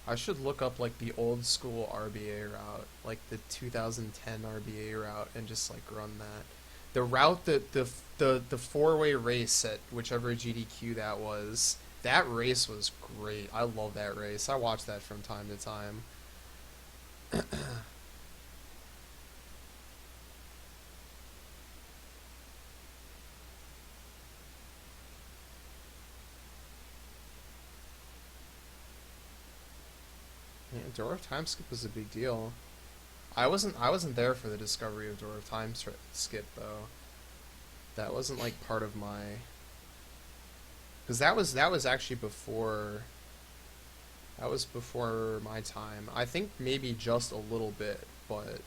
I should look up like the old school RBA route, like the 2010 RBA route, and just like run that. The route that the four-way race at whichever GDQ that was, that race was great. I love that race. I watch that from time to time. Yeah, Door of Time Skip was a big deal. I wasn't there for the discovery of Door of Time Skip though. That wasn't like part of my, because that was actually before. That was before my time. I think maybe just a little bit, but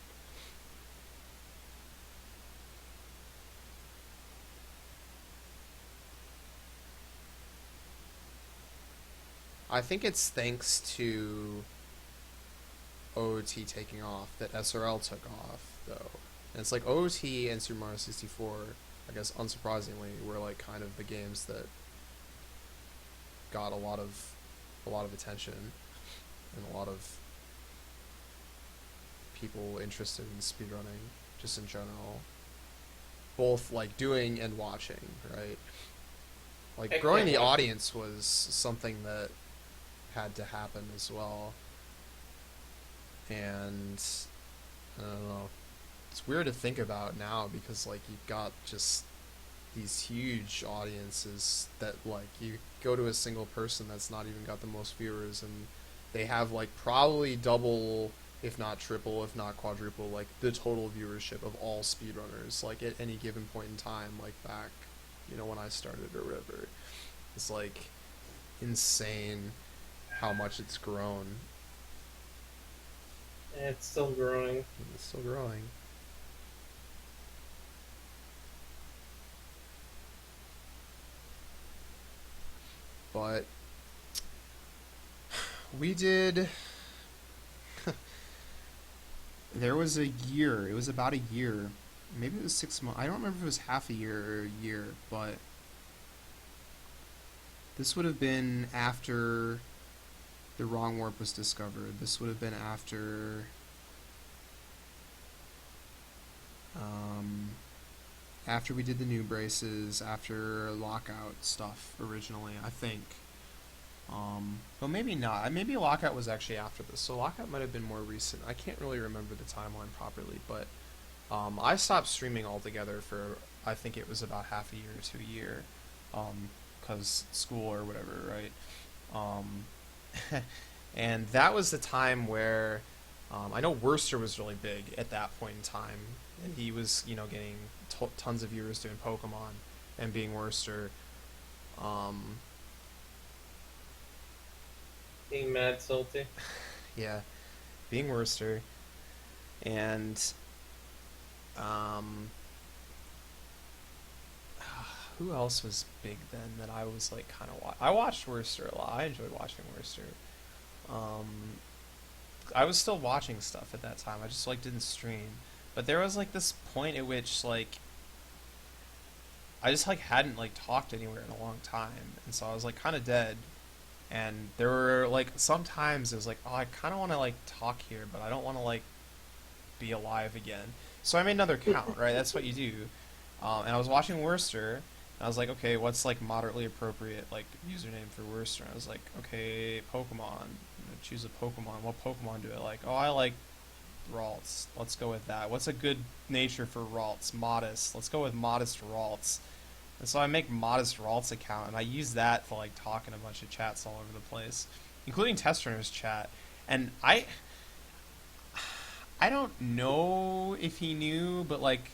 I think it's thanks to OOT taking off that SRL took off, though. And it's like OOT and Super Mario 64, I guess unsurprisingly, were like kind of the games that got a lot of attention and a lot of people interested in speedrunning just in general. Both like doing and watching, right? Like Heck growing yeah, the watching. audience was something that had to happen as well. And I don't know. It's weird to think about now because like you've got just these huge audiences that like you go to a single person that's not even got the most viewers, and they have like probably double, if not triple, if not quadruple, like the total viewership of all speedrunners like at any given point in time, like back when I started or whatever. It's like insane how much it's grown. And it's still growing. It's still growing. But we did. There was a year. It was about a year. Maybe it was 6 months. I don't remember if it was half a year or a year, but This would have been after the wrong warp was discovered. This would have been after after we did the new braces, after lockout stuff originally, I think. But maybe not. Maybe lockout was actually after this. So lockout might have been more recent. I can't really remember the timeline properly, but I stopped streaming altogether for, I think it was about half a year to a year, because school or whatever, right? And that was the time where I know Worcester was really big at that point in time, and he was, getting tons of viewers doing Pokemon and being Worcester. Being mad salty. Yeah, being Worcester, and who else was big then that I was like kind of I watched Worcester a lot. I enjoyed watching Worcester. I was still watching stuff at that time. I just like didn't stream. But there was like this point at which like I just like hadn't like talked anywhere in a long time, and so I was like kind of dead. And there were like sometimes it was like, oh, I kind of want to like talk here, but I don't want to like be alive again. So I made another account, right? That's what you do. And I was watching Worcester, and I was like, okay, what's like moderately appropriate like username for Worcester? And I was like, okay, Pokemon. I'm gonna choose a Pokemon. What Pokemon do I like? Oh, I like Ralts. Let's go with that. What's a good nature for Ralts? Modest. Let's go with Modest Ralts. And so I make Modest Ralts account, and I use that to like talk in a bunch of chats all over the place, including Test Runner's chat. And I don't know if he knew, but like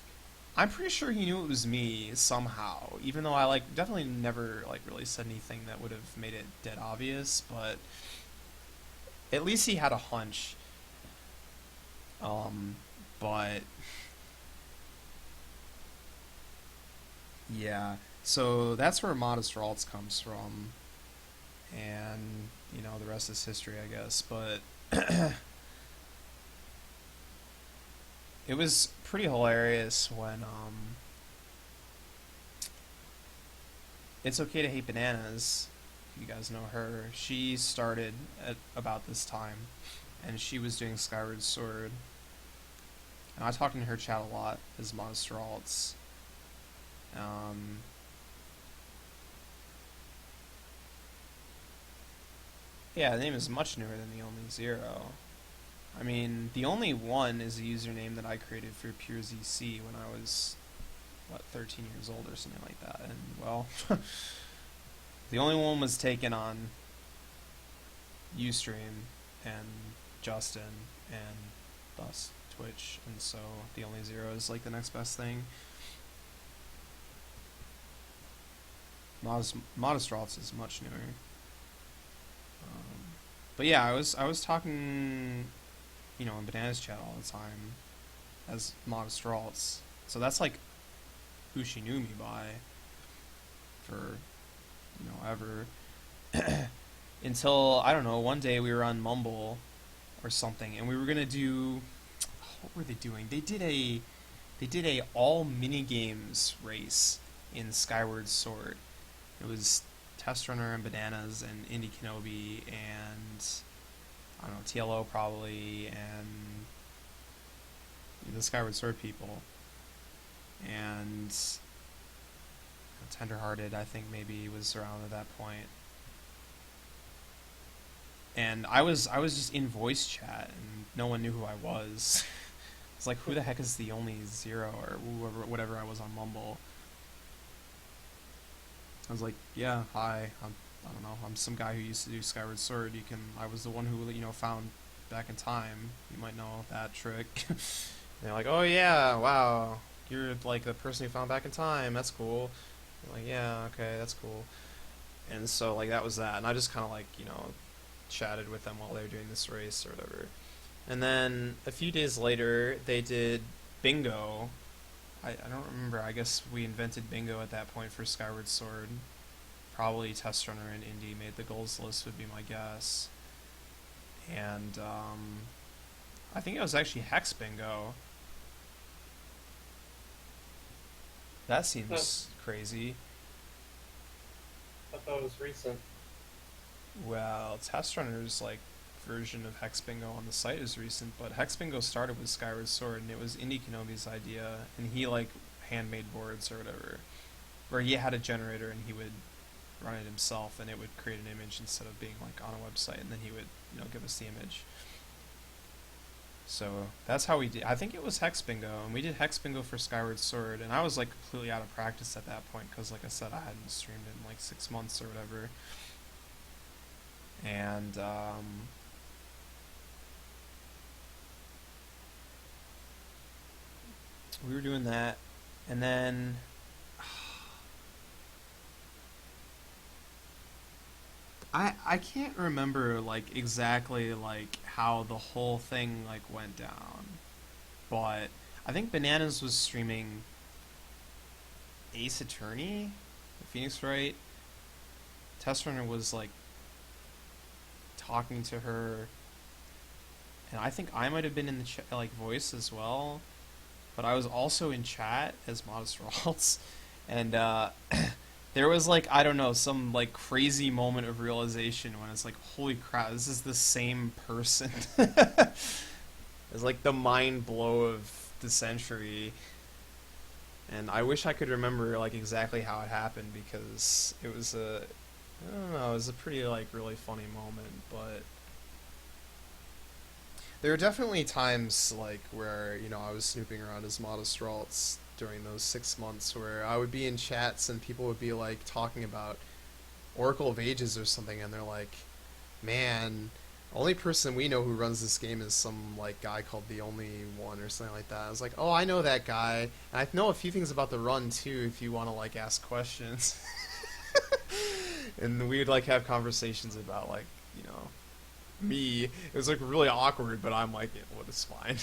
I'm pretty sure he knew it was me somehow, even though I like definitely never like really said anything that would have made it dead obvious, but at least he had a hunch. But yeah, so that's where Modest Ralts comes from, and the rest is history, I guess. But it was pretty hilarious when It's Okay to Hate Bananas, you guys know her. She started at about this time, and she was doing Skyward Sword. And I talked in her chat a lot as Modest Ralts. Yeah, the name is much newer than the Only Zero. I mean, the Only One is a username that I created for Pure ZC when I was, 13 years old or something like that. And, well, the Only One was taken on Ustream and Justin and thus Twitch, and so the Only Zero is like the next best thing. Modest Ralts is much newer. But yeah, I was talking, in Bananas chat all the time as Modest Ralts. So that's like who she knew me by for, ever. Until, I don't know, one day we were on Mumble or something, and we were gonna do, what were they doing? They did a all mini games race in Skyward Sword. It was Test Runner and Bananas and Indie Kenobi and I don't know, TLO probably, and the Skyward Sword people, and Tenderhearted I think maybe was around at that point. And I was just in voice chat, and no one knew who I was. It's like, who the heck is the Only Zero or whatever I was on Mumble. I was like, yeah, hi, I don't know, I'm some guy who used to do Skyward Sword. I was the one who, found Back in Time. You might know that trick. And they're like, oh yeah, wow, you're like the person who found Back in Time, that's cool. I'm like, yeah, okay, that's cool. And so, like, that was that. And I just kind of, like, chatted with them while they were doing this race or whatever. And then a few days later, they did Bingo. I don't remember. I guess we invented Bingo at that point for Skyward Sword. Probably Test Runner and Indie made the goals list would be my guess. And I think it was actually Hex Bingo. That seems crazy. I thought that was recent. Well, Test Runner's like version of Hex Bingo on the site is recent, but Hex Bingo started with Skyward Sword, and it was Indie Kenobi's idea, and he like handmade boards or whatever, where he had a generator and he would run it himself, and it would create an image instead of being like on a website, and then he would give us the image. So that's how we did. I think it was Hex Bingo, and we did Hex Bingo for Skyward Sword, and I was like completely out of practice at that point because, like I said, I hadn't streamed in like 6 months or whatever. And we were doing that, and then I can't remember like exactly like how the whole thing like went down, but I think Bananas was streaming Ace Attorney, Phoenix Wright. Test Runner was like talking to her, and I think I might have been in the like voice as well, but I was also in chat as Modest Ralts, and there was like, I don't know, some like crazy moment of realization when it's like, holy crap, this is the same person. It's like the mind blow of the century. And I wish I could remember like exactly how it happened, because it was I don't know, it was a pretty like really funny moment. But there were definitely times like where I was snooping around as Modest Ralts during those 6 months, where I would be in chats and people would be like talking about Oracle of Ages or something, and they're like, man, only person we know who runs this game is some like guy called The Only One or something like that. I was like, oh, I know that guy, and I know a few things about the run too if you want to like ask questions. And we would like have conversations about like me. It was like really awkward, but I'm like, well, it's fine.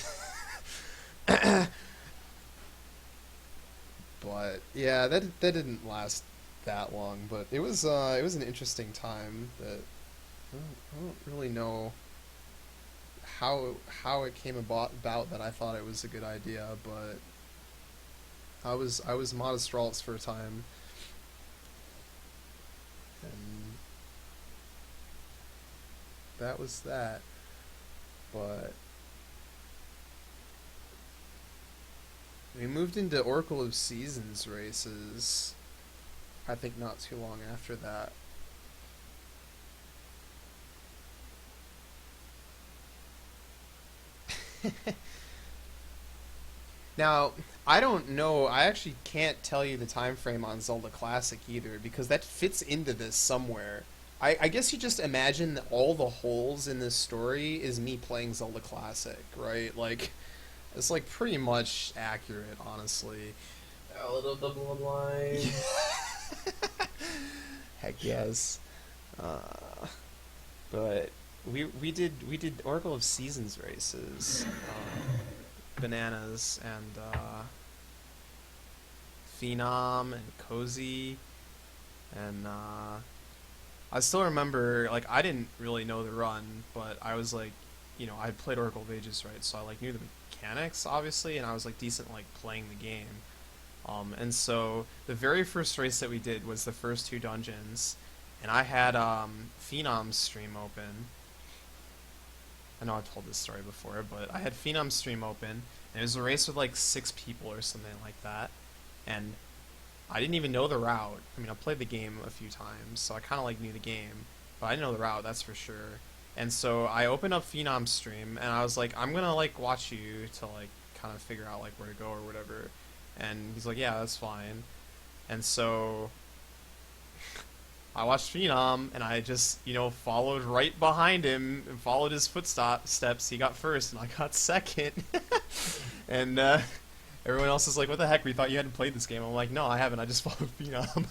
But yeah, that didn't last that long, but it was an interesting time. That I don't really know how it came about that I thought it was a good idea, but I was Modest Ralts for a time, and that was that. But we moved into Oracle of Seasons races, I think not too long after that. Now, I don't know, I actually can't tell you the time frame on Zelda Classic either, because that fits into this somewhere. I guess you just imagine that all the holes in this story is me playing Zelda Classic, right? Like, it's like pretty much accurate, honestly. Ballad of the Bloodline. Heck yes. But we did Oracle of Seasons races, Bananas and Phenom and Cozy, and I still remember, like, I didn't really know the run, but I was like, I had played Oracle of Ages, right? So I like knew the mechanics, obviously, and I was like decent like playing the game. And so the very first race that we did was the first two dungeons, and I had Phenom's stream open. I know I've told this story before, but I had Phenom's stream open, and it was a race with like 6 people or something like that, and I didn't even know the route. I mean, I played the game a few times, so I kind of like knew the game, but I didn't know the route, that's for sure. And so I opened up Phenom's stream, and I was like, I'm gonna like watch you to like kind of figure out like where to go or whatever. And he's like, yeah, that's fine. And so I watched Phenom, and I just, followed right behind him and followed his footsteps. He got first, and I got second. And everyone else is like, what the heck? We thought you hadn't played this game. I'm like, no, I haven't. I just followed Phenom.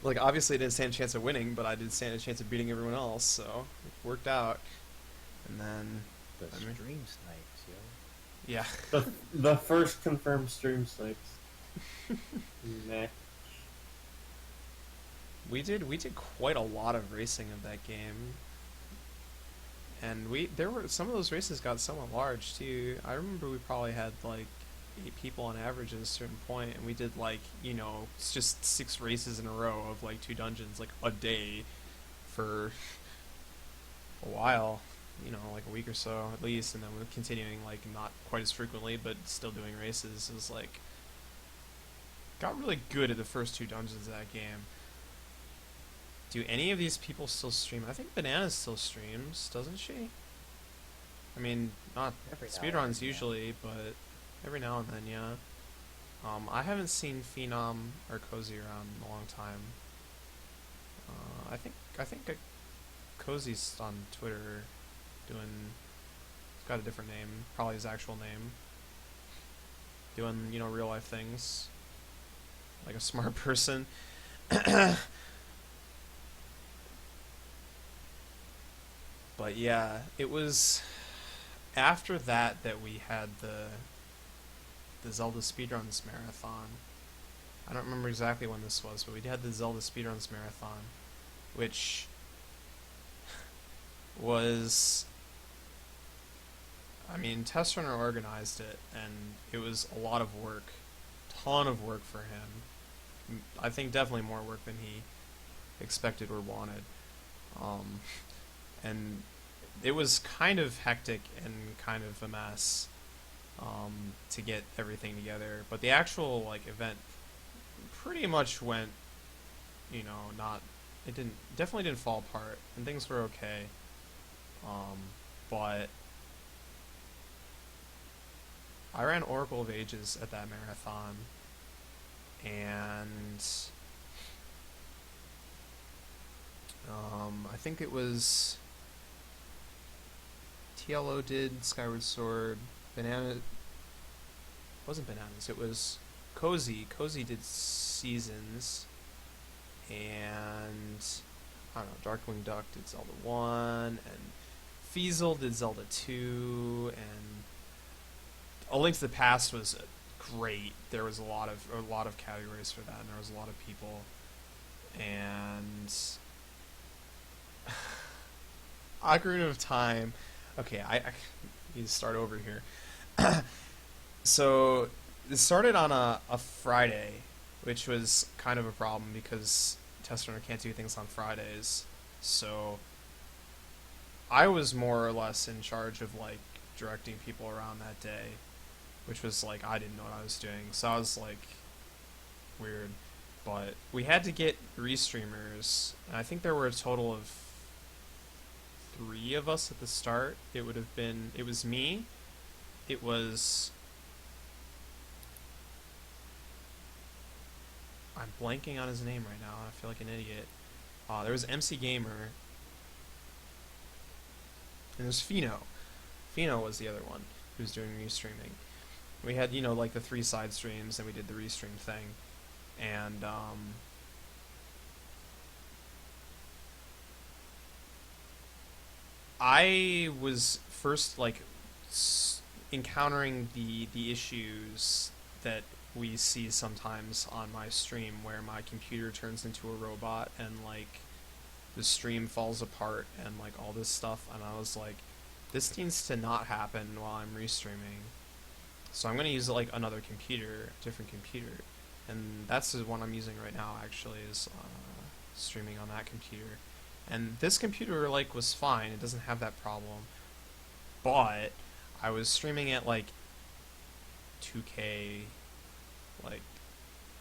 Like, obviously I didn't stand a chance of winning, but I did stand a chance of beating everyone else, so it worked out. And then The stream snipes, yo. yeah. The first confirmed stream snipes. Meh. We did quite a lot of racing of that game. And there were some of those races got somewhat large too. I remember we probably had like 8 people on average at a certain point, and we did like, you know, it's just 6 races in a row of like 2 dungeons like a day for a while, you know, like a week or so at least, and then we're continuing like not quite as frequently, but still doing races. It was like got really good at the first 2 dungeons of that game. Do any of these people still stream? I think Banana still streams, doesn't she? I mean, not Every now and speedruns then, yeah. usually, but every now and then, yeah. I haven't seen Phenom or Cozy around in a long time. I think Cozy's on Twitter doing. He's got a different name, probably his actual name. Doing, you know, real life things like a smart person. But yeah, it was after that that we had the Zelda Speedruns Marathon. I don't remember exactly when this was, but we had the Zelda Speedruns Marathon, which was, I mean, Test Runner organized it, and it was a lot of work, ton of work for him. I think definitely more work than he expected or wanted. And it was kind of hectic and kind of a mess to get everything together. But the actual like event pretty much went, you know, not it didn't definitely didn't fall apart, and things were okay. But I ran Oracle of Ages at that marathon, and I think it was TLO did Skyward Sword, Banana wasn't Bananas, it was Cozy. Cozy did Seasons, and I don't know, Darkwing Duck did Zelda 1, and Feasel did Zelda 2, and A Link to the Past was great. There was a lot of categories for that, and there was a lot of people, and Ocarina of Time. Okay, I need to start over here. So it started on a Friday, which was kind of a problem because Test Runner can't do things on Fridays. So I was more or less in charge of like directing people around that day, which was like I didn't know what I was doing. So I was like weird. But we had to get restreamers, and I think there were a total of 3 of us at the start. It was me, it was, I'm blanking on his name right now, I feel like an idiot. There was MC Gamer, and there's Fino. Fino was the other one who was doing restreaming. We had, you know, like the 3 side streams, and we did the restream thing. And I was first like encountering the issues that we see sometimes on my stream, where my computer turns into a robot and like the stream falls apart and like all this stuff, and I was like, this needs to not happen while I'm restreaming. So I'm gonna use like another computer, different computer. And that's the one I'm using right now, actually, is streaming on that computer. And this computer, like, was fine. It doesn't have that problem. But I was streaming at, like, 2K, like,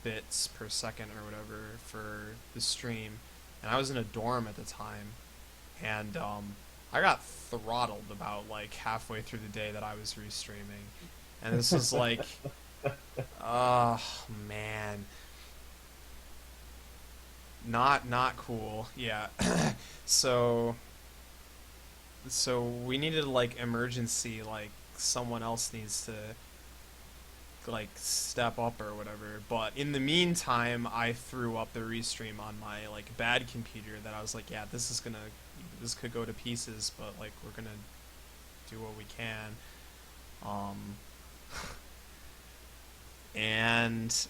bits per second or whatever for the stream. And I was in a dorm at the time. And I got throttled about, like, halfway through the day that I was restreaming. And this was, like... Oh man, not cool. Yeah. so we needed like emergency, like someone else needs to like step up or whatever. But in the meantime, I threw up the restream on my like bad computer that I was like, yeah, this could go to pieces, but like we're gonna do what we can. And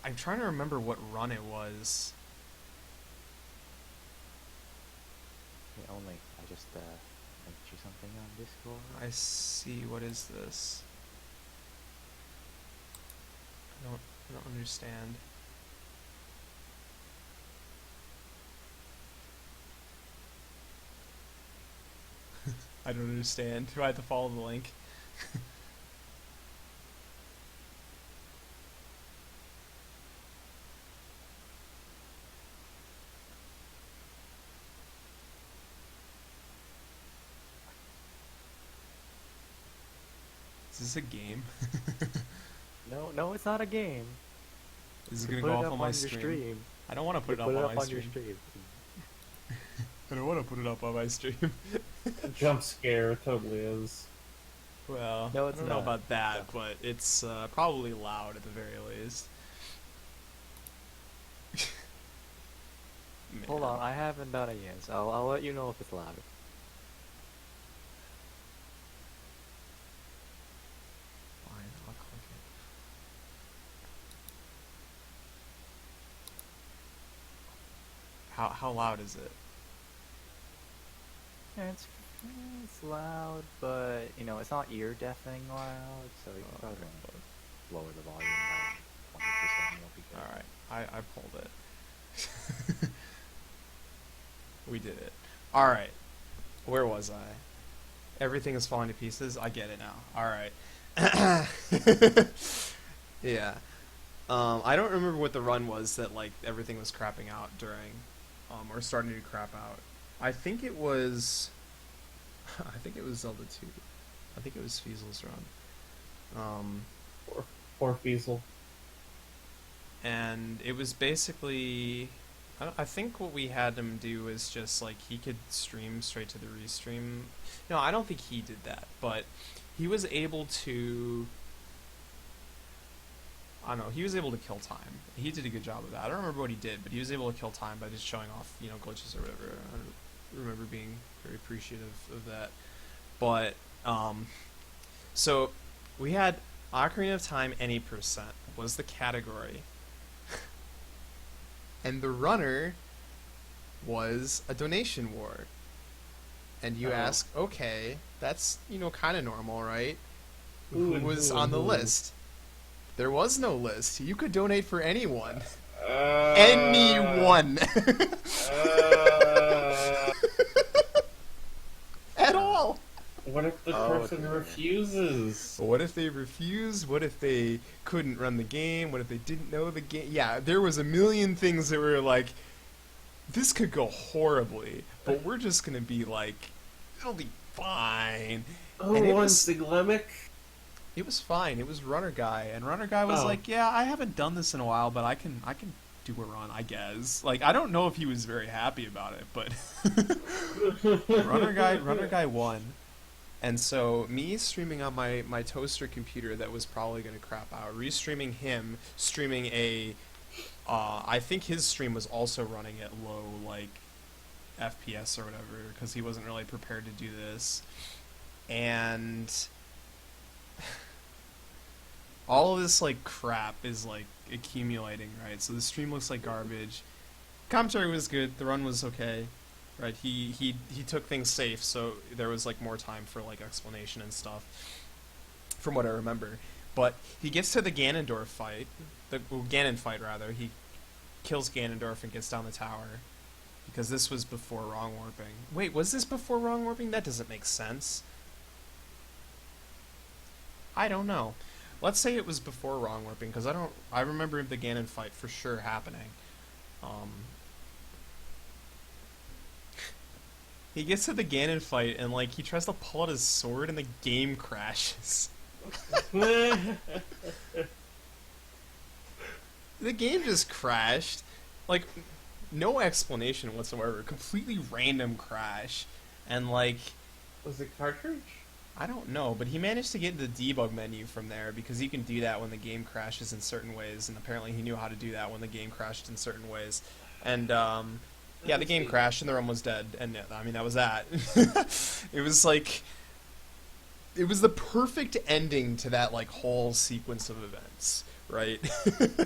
I'm trying to remember what run it was. Me only. I just sent you something on Discord. I see. What is this? I don't understand. I don't understand. Do I have to follow the link? Is this a game? No, it's not a game. Is You it gonna put go it off up on my your stream? I don't want to put You it put up it on up my on your stream. stream. I don't want to put it up on my stream. Jump scare, it totally is. Well, No, I it's don't know not. about that, No. but it's probably loud at the very least. Hold Man. on, I haven't done it yet, so I'll let you know if it's loud. Fine, I'll click it. How loud is it? Yeah, it's loud, but you know it's not ear deafening loud, so you can probably lower the volume by 20%. You'll be good. All right, I pulled it. We did it. All right, where was I? Everything is falling to pieces. I get it now. All right. Yeah. I don't remember what the run was that like everything was crapping out during, or starting to crap out. I think it was. I think it was Zelda 2. I think it was Fiesel's run. Poor Fiesel. And it was basically. I think what we had him do is just like he could stream straight to the restream. No, I don't think he did that, but he was able to. I don't know. He was able to kill time. He did a good job of that. I don't remember what he did, but he was able to kill time by just showing off, glitches or whatever. I remember being very appreciative of that. But so we had Ocarina of Time any percent was the category. And the runner was a donation war. And you Oh. ask, okay, that's, kind of normal, right? Who Who and was who on and the who? list? There was no list. You could donate for anyone. Uh, Anyone. uh, At all. what if the Oh, person dear. refuses? What if they refused? What if they couldn't run the game? What if they didn't know the game? Yeah, there was a million things that were like, this could go horribly, but we're just going to be like, it'll be fine. Oh, And it on was- Siglemic? It was fine. It was Runner Guy, and Runner Guy was Oh. like, "Yeah, I haven't done this in a while, but I can do a run, I guess." Like, I don't know if he was very happy about it, but Runner Guy won. And so me streaming on my toaster computer that was probably going to crap out, restreaming him, streaming a I think his stream was also running at low like FPS or whatever because he wasn't really prepared to do this. And all of this like crap is like accumulating, right? So the stream looks like garbage. Commentary was good. The run was okay, right? He took things safe, so there was like more time for like explanation and stuff, from what I remember. But he gets to the Ganondorf fight, Ganon fight rather. He kills Ganondorf and gets down the tower, because this was before Wrong Warping. Wait, was this before Wrong Warping? That doesn't make sense. I don't know. Let's say it was before Wrong Warping, because I remember the Ganon fight for sure happening. He gets to the Ganon fight, and like he tries to pull out his sword, and the game crashes. The game just crashed. Like, no explanation whatsoever. Completely random crash. And like, Was it cartridge? I don't know, but he managed to get into the debug menu from there because you can do that when the game crashes in certain ways, and apparently he knew how to do that when the game crashed in certain ways. And yeah, the game crashed and the run was dead, and I mean that was that. It was like, it was the perfect ending to that like whole sequence of events, right?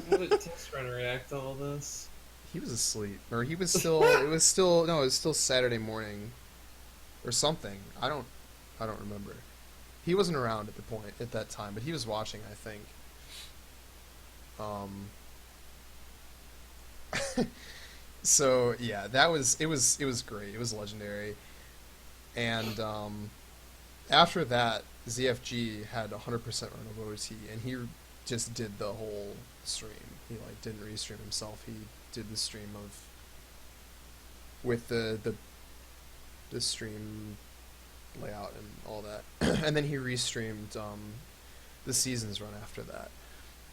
How did Test Runner react to all this? He was asleep, or he was still. It was still Saturday morning. or something. I don't remember. He wasn't around at that time, but he was watching, I think. So yeah, it was great. It was legendary. And after that, ZFG had 100% run of OT, and he just did the whole stream. He like didn't restream himself. He did the stream of with the stream layout and all that, and then he restreamed the seasons run after that,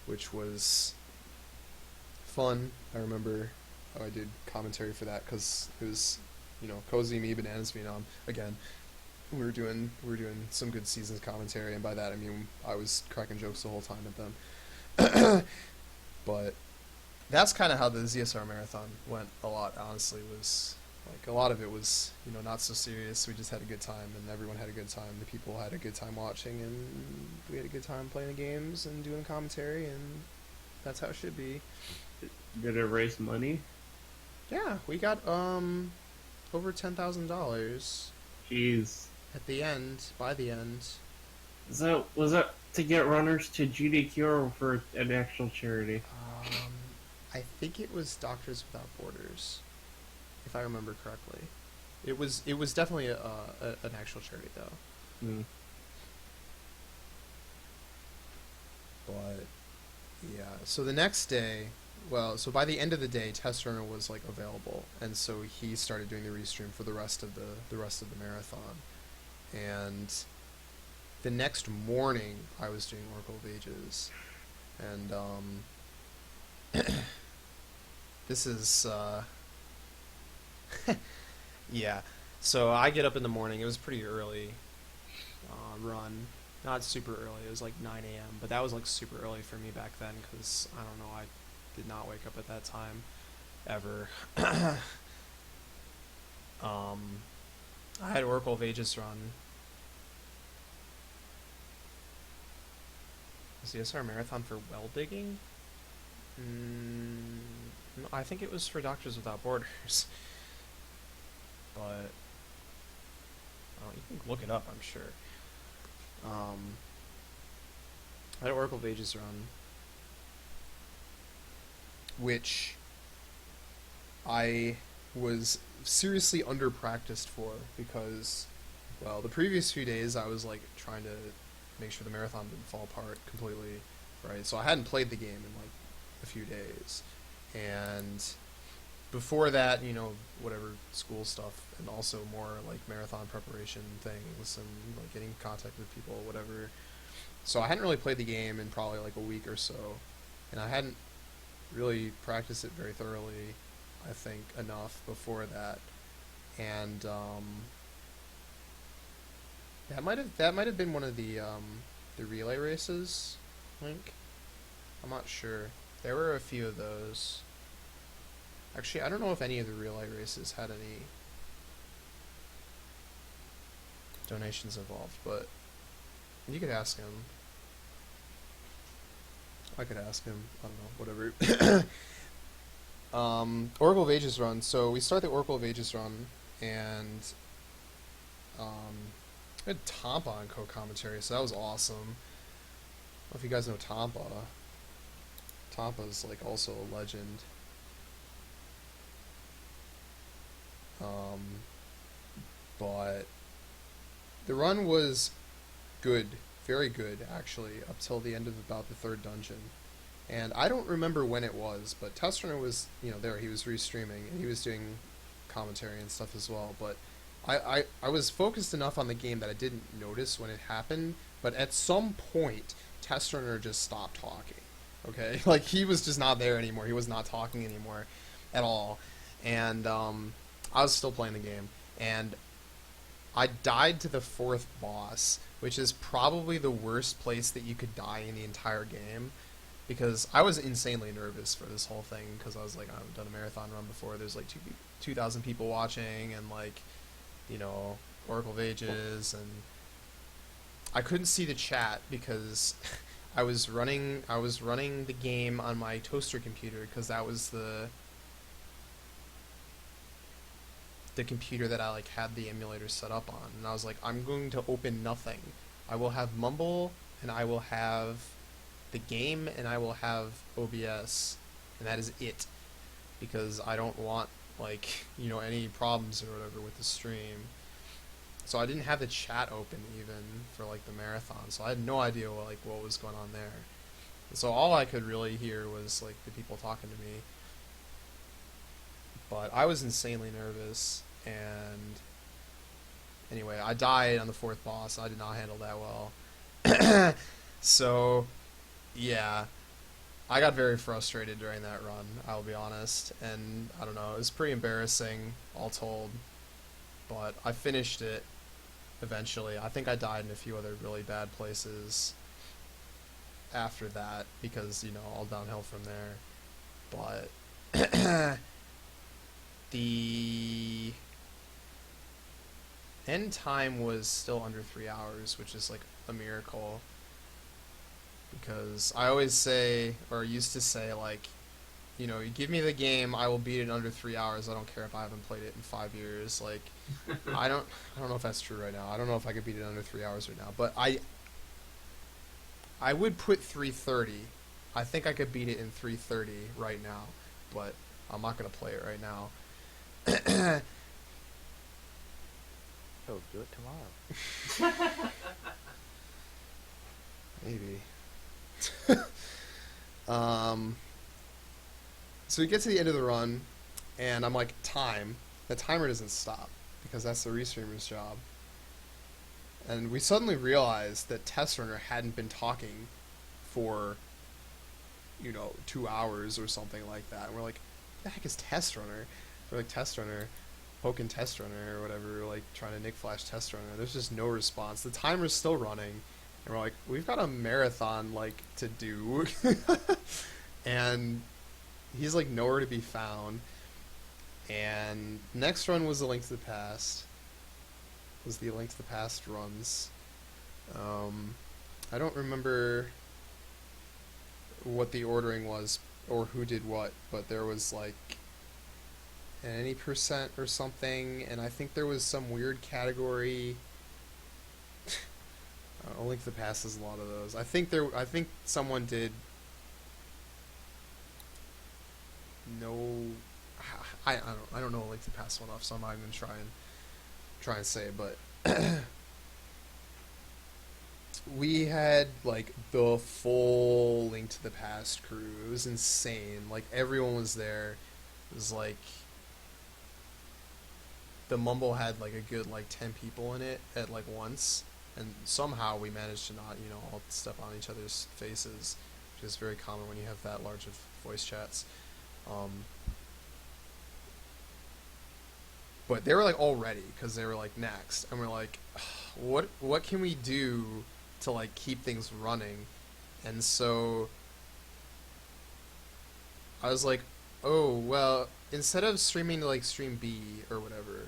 which was fun. I remember I did commentary for that because it was, Cozy, me, Bananas, Phenom. Again, we were doing some good seasons commentary, and by that I mean I was cracking jokes the whole time at them. But that's kind of how the ZSR marathon went. A lot, honestly, was like a lot of it was not so serious. We just had a good time, and everyone had a good time. The people had a good time watching, and we had a good time playing the games and doing commentary, and that's how it should be. Did it raise money? Yeah, we got over $10,000 Jeez. at the end. By the end, Was that to get runners to GDQ or for an actual charity? I think it was Doctors Without Borders, if I remember correctly. It was definitely an actual charity though. Hmm. But yeah, so the next day, so by the end of the day, Test Runner was like available, and so he started doing the restream for the rest of the marathon. And the next morning, I was doing Oracle of Ages, and this is yeah. So I get up in the morning. It was pretty early run. Not super early. It was like 9 a.m. But that was like super early for me back then because, I don't know, I did not wake up at that time ever. I had Oracle of Ages run. Was the SR Marathon for well digging? No, I think it was for Doctors Without Borders. But you can look it up, I'm sure. I had Oracle of Ages run, which I was seriously under practiced for because, well, the previous few days I was like trying to make sure the marathon didn't fall apart completely, right? So I hadn't played the game in like a few days, and before that, whatever school stuff, and also more like marathon preparation things and like getting in contact with people, whatever. So I hadn't really played the game in probably like a week or so, and I hadn't really practiced it very thoroughly, I think, enough before that. And that might have been one of the relay races, I think. I'm not sure. There were a few of those. Actually, I don't know if any of the relay races had any donations involved, but you could ask him. I could ask him. I don't know, whatever. Oracle of Ages run. So we start the Oracle of Ages run, and I had Tampa on co-commentary, so that was awesome. I don't know if you guys know Tampa. Tampa's like also a legend. But the run was good, very good actually, up till the end of about the third dungeon. And I don't remember when it was, but Test Runner was, there. He was restreaming, and he was doing commentary and stuff as well. But I was focused enough on the game that I didn't notice when it happened. But at some point, Test Runner just stopped talking. Okay, like he was just not there anymore. He was not talking anymore, at all. And I was still playing the game, and I died to the fourth boss, which is probably the worst place that you could die in the entire game, because I was insanely nervous for this whole thing, because I was like, I haven't done a marathon run before, there's like 2,000 people watching, and like, Oracle of Ages, and I couldn't see the chat because I was running the game on my toaster computer, because that was the the computer that I like had the emulator set up on, and I was like, I'm going to open nothing. I will have Mumble, and I will have the game, and I will have OBS, and that is it, because I don't want like any problems or whatever with the stream. So I didn't have the chat open even for like the marathon, so I had no idea what was going on there. And so all I could really hear was like the people talking to me. But I was insanely nervous, and anyway, I died on the fourth boss. I did not handle that well. So, yeah, I got very frustrated during that run, I'll be honest, and I don't know, it was pretty embarrassing, all told, but I finished it eventually. I think I died in a few other really bad places after that, because, all downhill from there, but the end time was still under 3 hours, which is like a miracle. Because I always say, or used to say, like, you give me the game, I will beat it in under 3 hours. I don't care if I haven't played it in 5 years. Like, I don't know if that's true right now. I don't know if I could beat it in under 3 hours right now. But I would put 3:30. I think I could beat it in 3:30 right now, but I'm not gonna play it right now. Oh, do it tomorrow. Maybe. So we get to the end of the run, and I'm like, time. The timer doesn't stop, because that's the restreamer's job. And we suddenly realized that Test Runner hadn't been talking for, 2 hours or something like that. And we're like, what the heck is Test Runner? We're like, Test Runner, poking Test Runner or whatever, like trying to Nick Flash Test Runner. There's just no response. The timer's still running. And we're like, we've got a marathon, like, to do. And he's, like, nowhere to be found. And next run was the Link to the Past. Was the Link to the Past runs. I don't remember what the ordering was or who did what, but there was, like, an any percent or something, and I think there was some weird category. A Link to the Past is a lot of those. I think someone did. No, I don't know a Link to the Past one off, so I'm not even gonna try and say it, but we had like the full Link to the Past crew. It was insane. Like everyone was there. It was like the Mumble had like a good like 10 people in it at like once. And somehow we managed to not, all step on each other's faces, which is very common when you have that large of voice chats. But they were like all ready, because they were like next, and we're like, what can we do to like keep things running? And so I was like, oh well, instead of streaming to like stream B or whatever,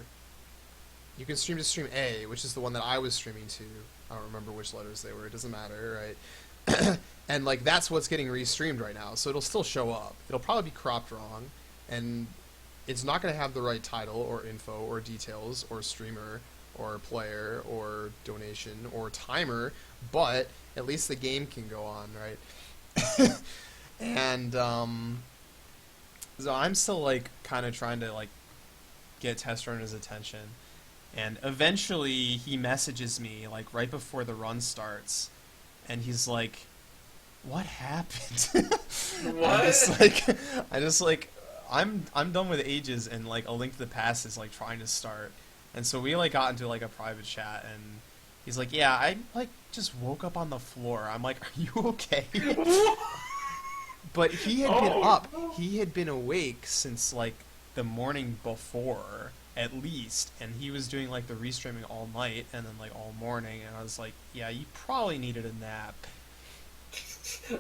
you can stream to stream A, which is the one that I was streaming to. I don't remember which letters they were. It doesn't matter, right? And, like, that's what's getting restreamed right now. So it'll still show up. It'll probably be cropped wrong. And it's not going to have the right title or info or details or streamer or player or donation or timer. But at least the game can go on, right? And, so I'm still, like, kind of trying to, like, get Test Runner's attention. And eventually he messages me, like, right before the run starts, and he's like, what happened? What? I'm done with Ages, and, like, A Link to the Past is, like, trying to start. And so we, like, got into, like, a private chat, and he's like, yeah, I, like, just woke up on the floor. I'm like, are you okay? But he had been up. He had been awake since, like, the morning before, at least, and he was doing like the restreaming all night and then like all morning, and I was like, yeah, you probably needed a nap.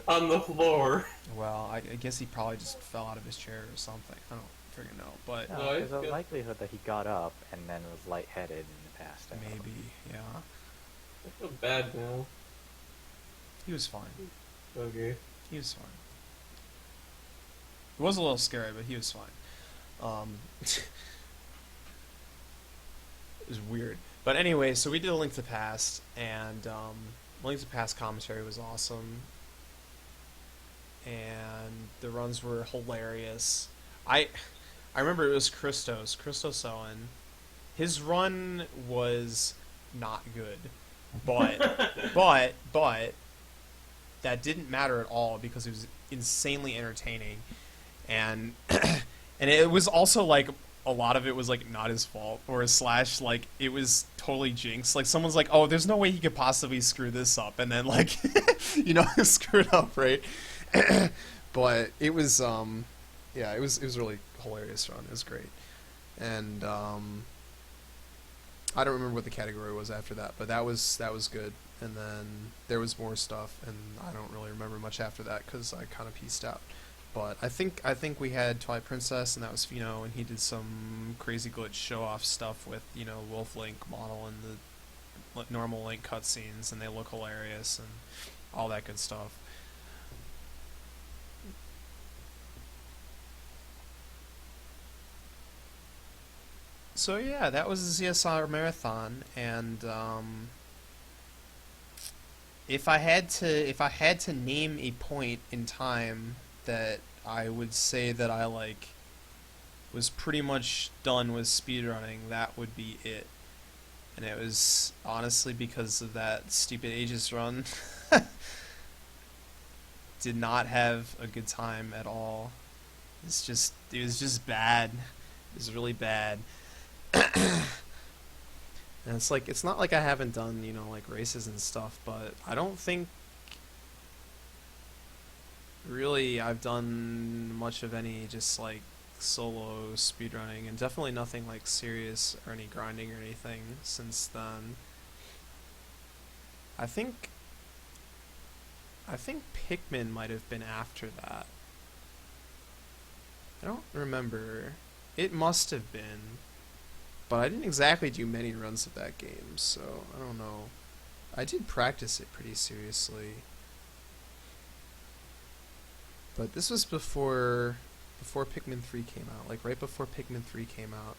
On the floor. Well, I guess he probably just fell out of his chair or something. I don't freaking know, but No, No, there's it's a good. likelihood that he got up and then was lightheaded and passed out. maybe, yeah. I feel bad now. He was fine. Okay. He was fine. It was a little scary, but he was fine. It was weird. But anyway, so we did A Link to the Past, and Link to the Past commentary was awesome, and the runs were hilarious. I I remember it was Christos Owen. His run was not good, but that didn't matter at all because it was insanely entertaining, and and it was also like a lot of it was like not his fault or slash like it was totally jinxed. Like someone's like, oh, there's no way he could possibly screw this up, and then like screw it up, right? But it was yeah, it was really hilarious run. It was great, and I don't remember what the category was after that, but that was good. And then there was more stuff, and I don't really remember much after that because I kind of pieced out. But I think we had Twilight Princess, and that was Fino, and he did some crazy glitch show off stuff with Wolf Link model and the normal Link cutscenes, and they look hilarious and all that good stuff. So yeah, that was the ZSR marathon, and if I had to name a point in time that I would say that I was pretty much done with speedrunning, that would be it. And it was honestly because of that stupid Aegis run. Did not have a good time at all. It was just bad. It was really bad. And it's not like I haven't done, races and stuff, but I don't think really I've done much of any just solo speedrunning, and definitely nothing serious or any grinding or anything since then. I think Pikmin might have been after that. I don't remember. It must have been. But I didn't exactly do many runs of that game, so I don't know. I did practice it pretty seriously. But this was before Pikmin 3 came out, right before Pikmin 3 came out.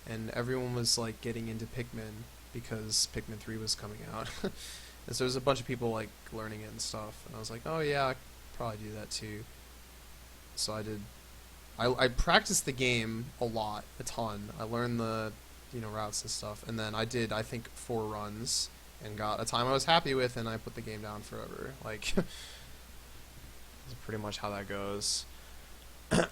And everyone was getting into Pikmin because Pikmin 3 was coming out. And so there was a bunch of people learning it and stuff, and I was like, "Oh yeah, I could probably do that too." So I did. I practiced the game a ton. I learned the, routes and stuff, and then I did, I think, 4 runs and got a time I was happy with, and I put the game down forever. That's pretty much how that goes. And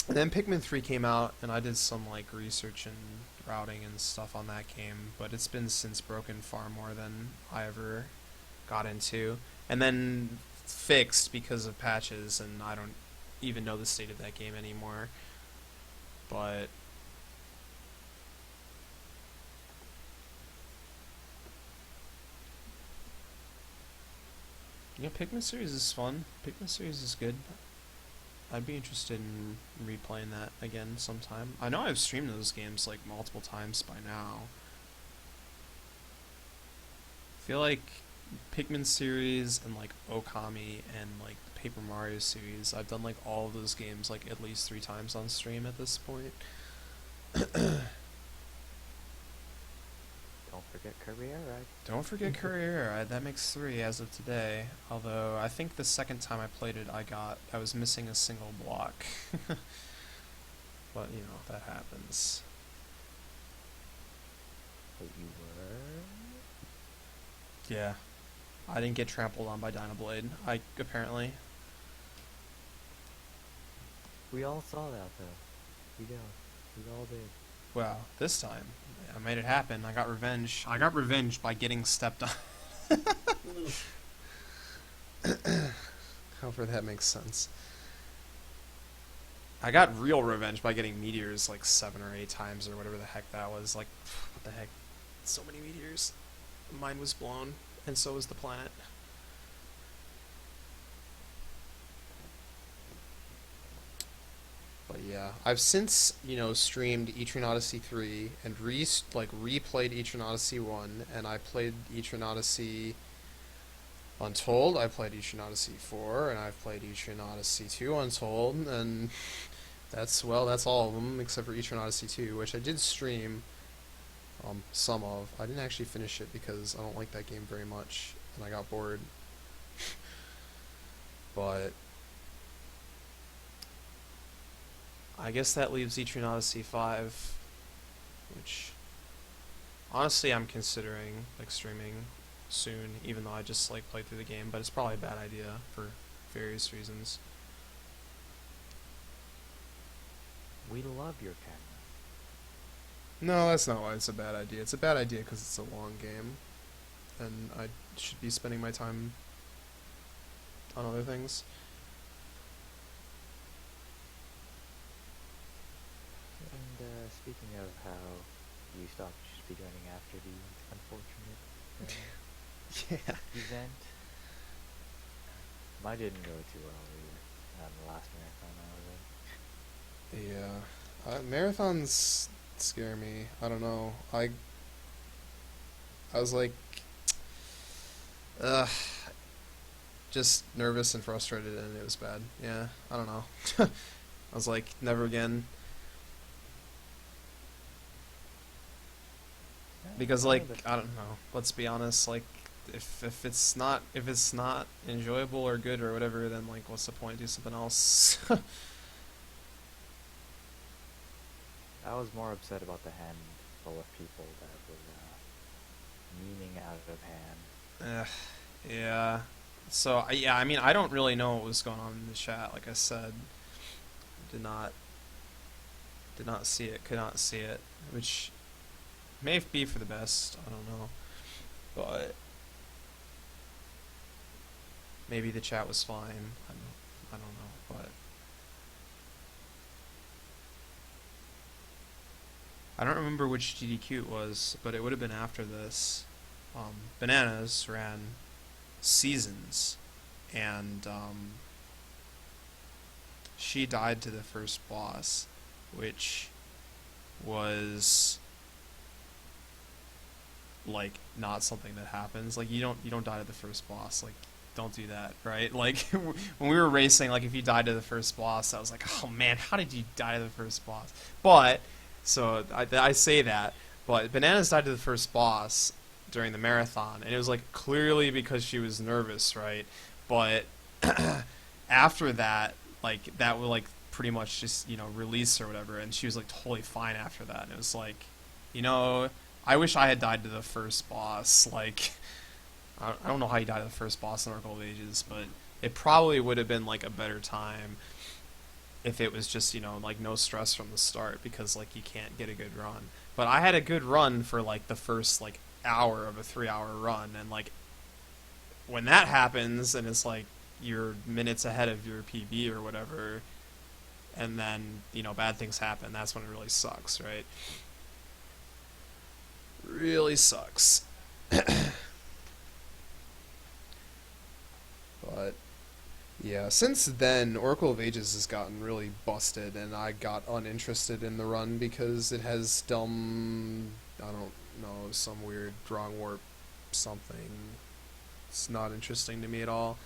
then Pikmin 3 came out, and I did some research and routing and stuff on that game, but it's been since broken far more than I ever got into, and then fixed because of patches, and I don't even know the state of that game anymore. But Pikmin series is fun. Pikmin series is good. I'd be interested in replaying that again sometime. I know I've streamed those games multiple times by now. I feel like Pikmin series and Okami and the Paper Mario series, I've done all of those games at least 3 times on stream at this point. Don't forget Career Ride. Don't forget Career Ride. That makes 3 as of today. Although I think the second time I played it, I was missing a single block. But that happens. But you were. Yeah. I didn't get trampled on by Dynablade. Apparently. We all saw that though. We all did. Well, this time I made it happen. I got revenge. I got revenge by getting stepped on. However that makes sense. I got real revenge by getting meteors 7 or 8 times or whatever the heck that was. What the heck? So many meteors. Mine was blown, and so was the planet. But yeah, I've since, streamed Etrian Odyssey 3 and replayed Etrian Odyssey 1, and I played Etrian Odyssey Untold, I played Etrian Odyssey 4, and I've played Etrian Odyssey 2 Untold, and That's all of them except for Etrian Odyssey 2, which I did stream some of. I didn't actually finish it because I don't like that game very much and I got bored. But I guess that leaves Etrian Odyssey 5, which honestly I'm considering like streaming soon, even though I just like played through the game, but it's probably a bad idea for various reasons. We love your camera. No, that's not why it's a bad idea. It's a bad idea because it's a long game, and I should be spending my time on other things. And speaking of how you stopped speedrunning after the unfortunate Yeah. event, mine didn't go too well either. The last marathon I was in. Yeah. Marathons scare me. I don't know. I was like, just nervous and frustrated, and it was bad. Yeah, I don't know. I was like, never again. Because like, I don't know. Let's be honest. Like, if it's not enjoyable or good or whatever, then like, what's the point? Do something else. I was more upset about the handful of people that was memeing out of hand. Yeah. So yeah, I mean, I don't really know what was going on in the chat. Like I said, did not see it. Could not see it, which may be for the best. I don't know, but maybe the chat was fine. I don't know, but I don't remember which GDQ it was, but it would have been after this. Bananas ran Seasons, and she died to the first boss, which was like not something that happens. Like you don't die to the first boss. Like don't do that, right? Like when we were racing, like if you died to the first boss, I was like, oh man, how did you die to the first boss? But so I say that, but Bananas died to the first boss during the marathon, and it was like clearly because she was nervous, right? But after that, like that would like pretty much just release or whatever, and she was like totally fine after that. And it was like, I wish I had died to the first boss. Like I don't know how you die to the first boss in Oracle of Ages, but it probably would have been like a better time if it was just like no stress from the start, because like you can't get a good run. But I had a good run for like the first like hour of a 3-hour run, and like when that happens and it's like you're minutes ahead of your PB or whatever, and then bad things happen, that's when it really sucks, right? Really sucks. But yeah, since then Oracle of Ages has gotten really busted, and I got uninterested in the run because it has dumb, I don't know, some weird wrong warp something. It's not interesting to me at all.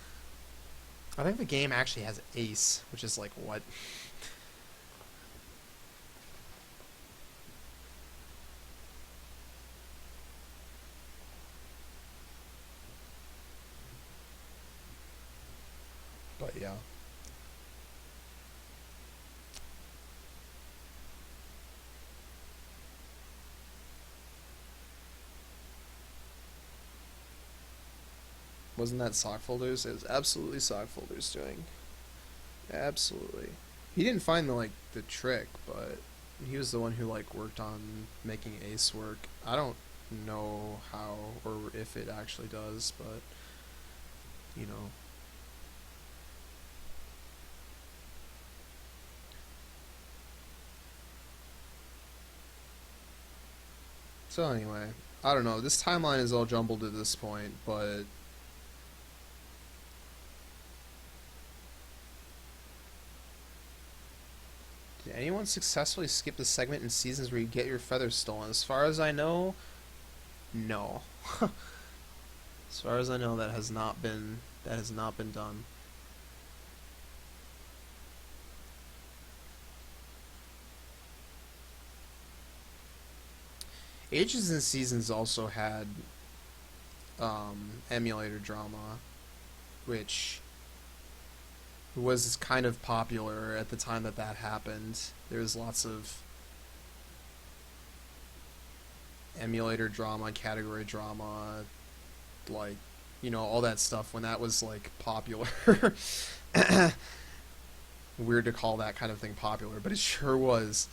I think the game actually has Ace, which is like what? But yeah. Wasn't that Sockfolders? It was absolutely Sockfolders doing. Absolutely. He didn't find the trick, but he was the one who worked on making Ace work. I don't know how or if it actually does, but So anyway, I don't know. This timeline is all jumbled at this point, but did anyone successfully skip the segment in Seasons where you get your feathers stolen? As far as I know, no. As far as I know, that has not been done. Ages and Seasons also had emulator drama, which was kind of popular at the time that that happened. There was lots of emulator drama, category drama, like, you know, all that stuff when that was like popular. Weird to call that kind of thing popular, but it sure was.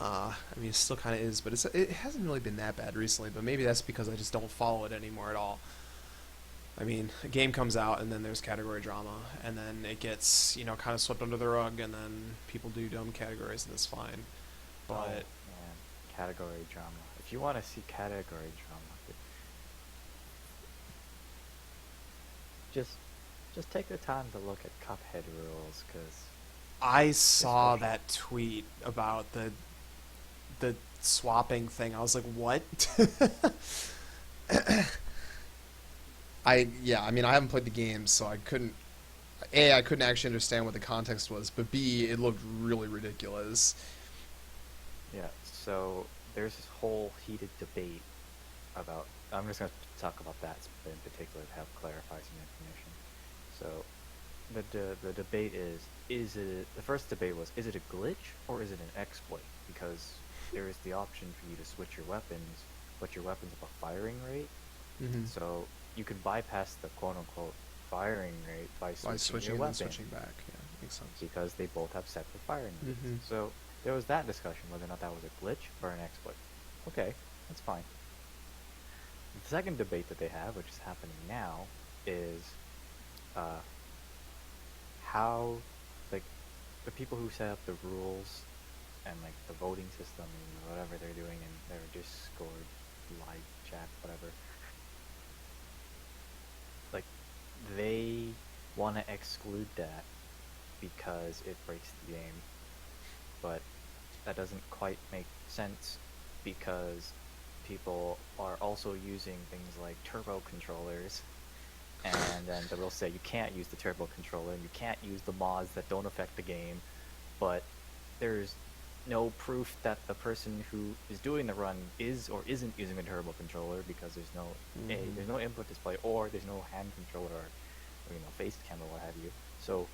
I mean, it still kind of is, but it hasn't really been that bad recently. But maybe that's because I just don't follow it anymore at all. I mean, a game comes out, and then there's category drama, and then it gets, you know, kind of swept under the rug, and then people do dumb categories, and it's fine. Oh, But man, category drama. If you want to see category drama, just just take the time to look at Cuphead rules, because I saw bullshit. that tweet about the swapping thing. I was like, what? I mean, I haven't played the game, so I couldn't. A, I couldn't actually understand what the context was, but B, it looked really ridiculous. Yeah, so there's this whole heated debate about. I'm just going to talk about that in particular to help clarify some information. So, the debate is it the first debate was, is it a glitch or is it an exploit? Because there is the option for you to switch your weapons, but your weapons have a firing rate. Mm-hmm. So you can bypass the quote unquote firing rate by By switching switching your and then weapon, switching back, yeah, makes sense. because they both have separate firing rates. Mhm. So there was that discussion whether or not that was a glitch or an exploit. Okay, that's fine. The second debate that they have, which is happening now, is how, like, the people who set up the rules and like the voting system and whatever they're doing in their Discord, live chat, whatever, like, they want to exclude that because it breaks the game, but that doesn't quite make sense, because people are also using things like turbo controllers, and then they will say you can't use the turbo controller and you can't use the mods that don't affect the game, but there's no proof that the person who is doing the run is or isn't using a turbo controller, because there's no Mhm. there's no input display, or there's no hand controller, or you know, face cam or what have you. So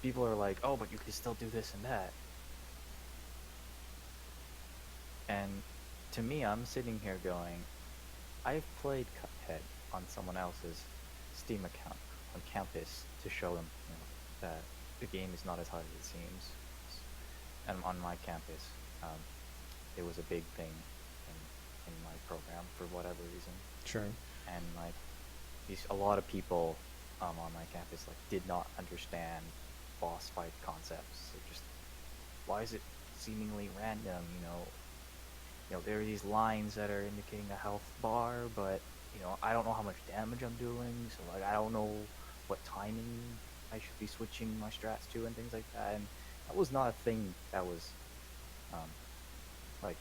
people are like, oh, but you can still do this and that. And to me, I'm sitting here going, I've played Cuphead on someone else's Steam account on campus to show them, you know, that the game is not as hard as it seems. And on my campus, it was a big thing in my program for whatever reason. Sure. And like, a lot of people on my campus like did not understand boss fight concepts. It just, why is it seemingly random? You know, there are these lines that are indicating a health bar, but you know, I don't know how much damage I'm doing, so like I don't know what timing I should be switching my strats to and things like that. And that was not a thing that was like,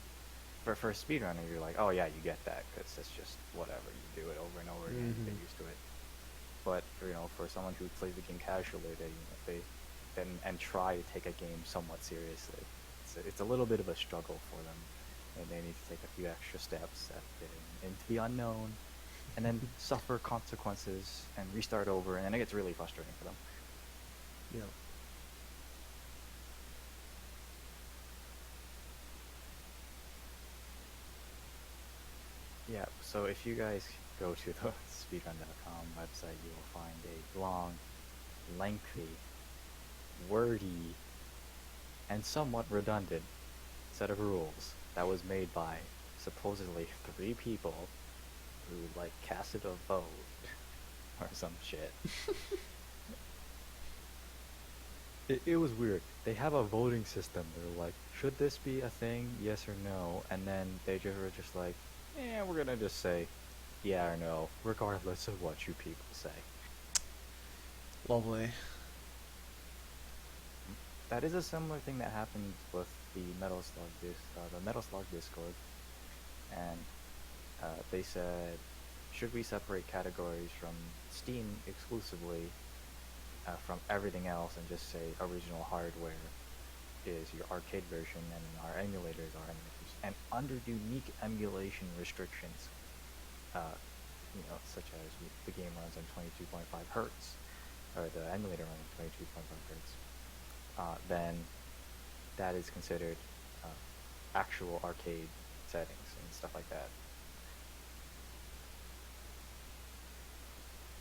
for a speedrunner, you're like, oh yeah, you get that because it's just whatever, you do it over and over again, you get Mhm. used to it. But for, you know, for someone who plays the game casually, they, you know, they then and try to take a game somewhat seriously, it's a little bit of a struggle for them, and they need to take a few extra steps into the unknown, and then suffer consequences and restart over, and then it gets really frustrating for them. Yeah. Yeah, so if you guys go to the speedrun.com website, you will find a long, lengthy, wordy, and somewhat redundant set of rules that was made by supposedly 3 people who like casted a vote or some shit. It was weird. They have a voting system. They're like, should this be a thing? Yes or no? And then they just were just like, yeah, we're gonna just say yeah or no, regardless of what you people say. Lovely. That is a similar thing that happened with the the Metal Slug Discord, and they said, should we separate categories from Steam exclusively from everything else and just say original hardware is your arcade version, and our emulators are emulators. And under unique emulation restrictions, such as the game runs on 22.5 hertz, or the emulator runs on 22.5 hertz, then that is considered actual arcade settings and stuff like that.